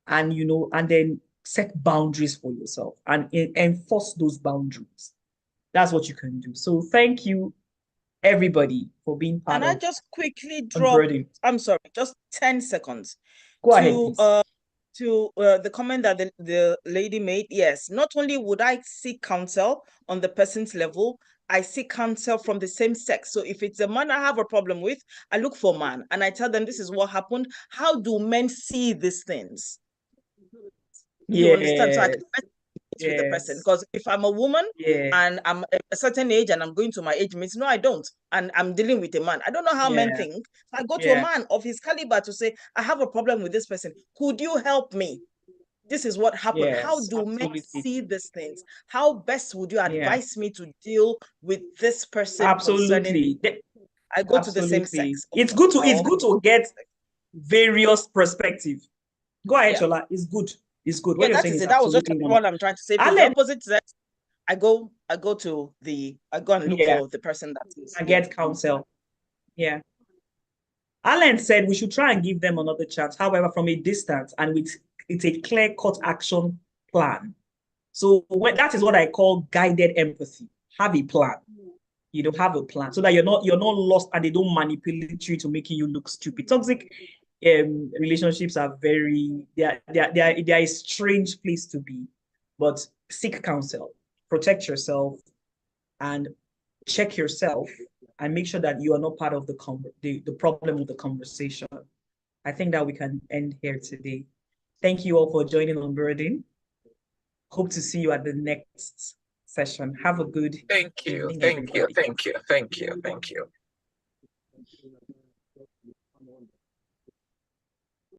And, and then set boundaries for yourself and enforce those boundaries. That's what you can do. So thank you, everybody, for being part of. And I just quickly drop, Unburden. I'm sorry, just 10 seconds. Go ahead, please. To the comment that the lady made. Yes, not only would I seek counsel on the person's level, I seek counsel from the same sex. So if it's a man I have a problem with, I look for a man and I tell them this is what happened. How do men see these things? You understand? So I can with the person, because if I'm a woman and I'm a certain age and I'm going to my age mates, no, I don't, and I'm dealing with a man, I don't know how men think. So I go to a man of his caliber to say, I have a problem with this person, could you help me? This is what happened. How do men see these things? How best would you advise me to deal with this person? Absolutely. I go to the same sex. It's good to get various perspective. Go ahead, Shola. It's good. It's good. Yeah, that was just what I'm trying to say. The opposite sex, I go and look for the person that is. I get counsel. Yeah. Alan said we should try and give them another chance, however, from a distance and with it's a clear-cut action plan. So that is what I call guided empathy. Have a plan. You don't have a plan so that you're not lost and they don't manipulate you to making you look stupid. Toxic relationships are they're a strange place to be, but seek counsel, protect yourself, and check yourself, and make sure that you are not part of the problem with the conversation. I think that we can end here today. Thank you all for joining Unburden. Hope to see you at the next session. Have a good Thank you. evening, Thank you. everybody. Thank you. Thank you. Thank you.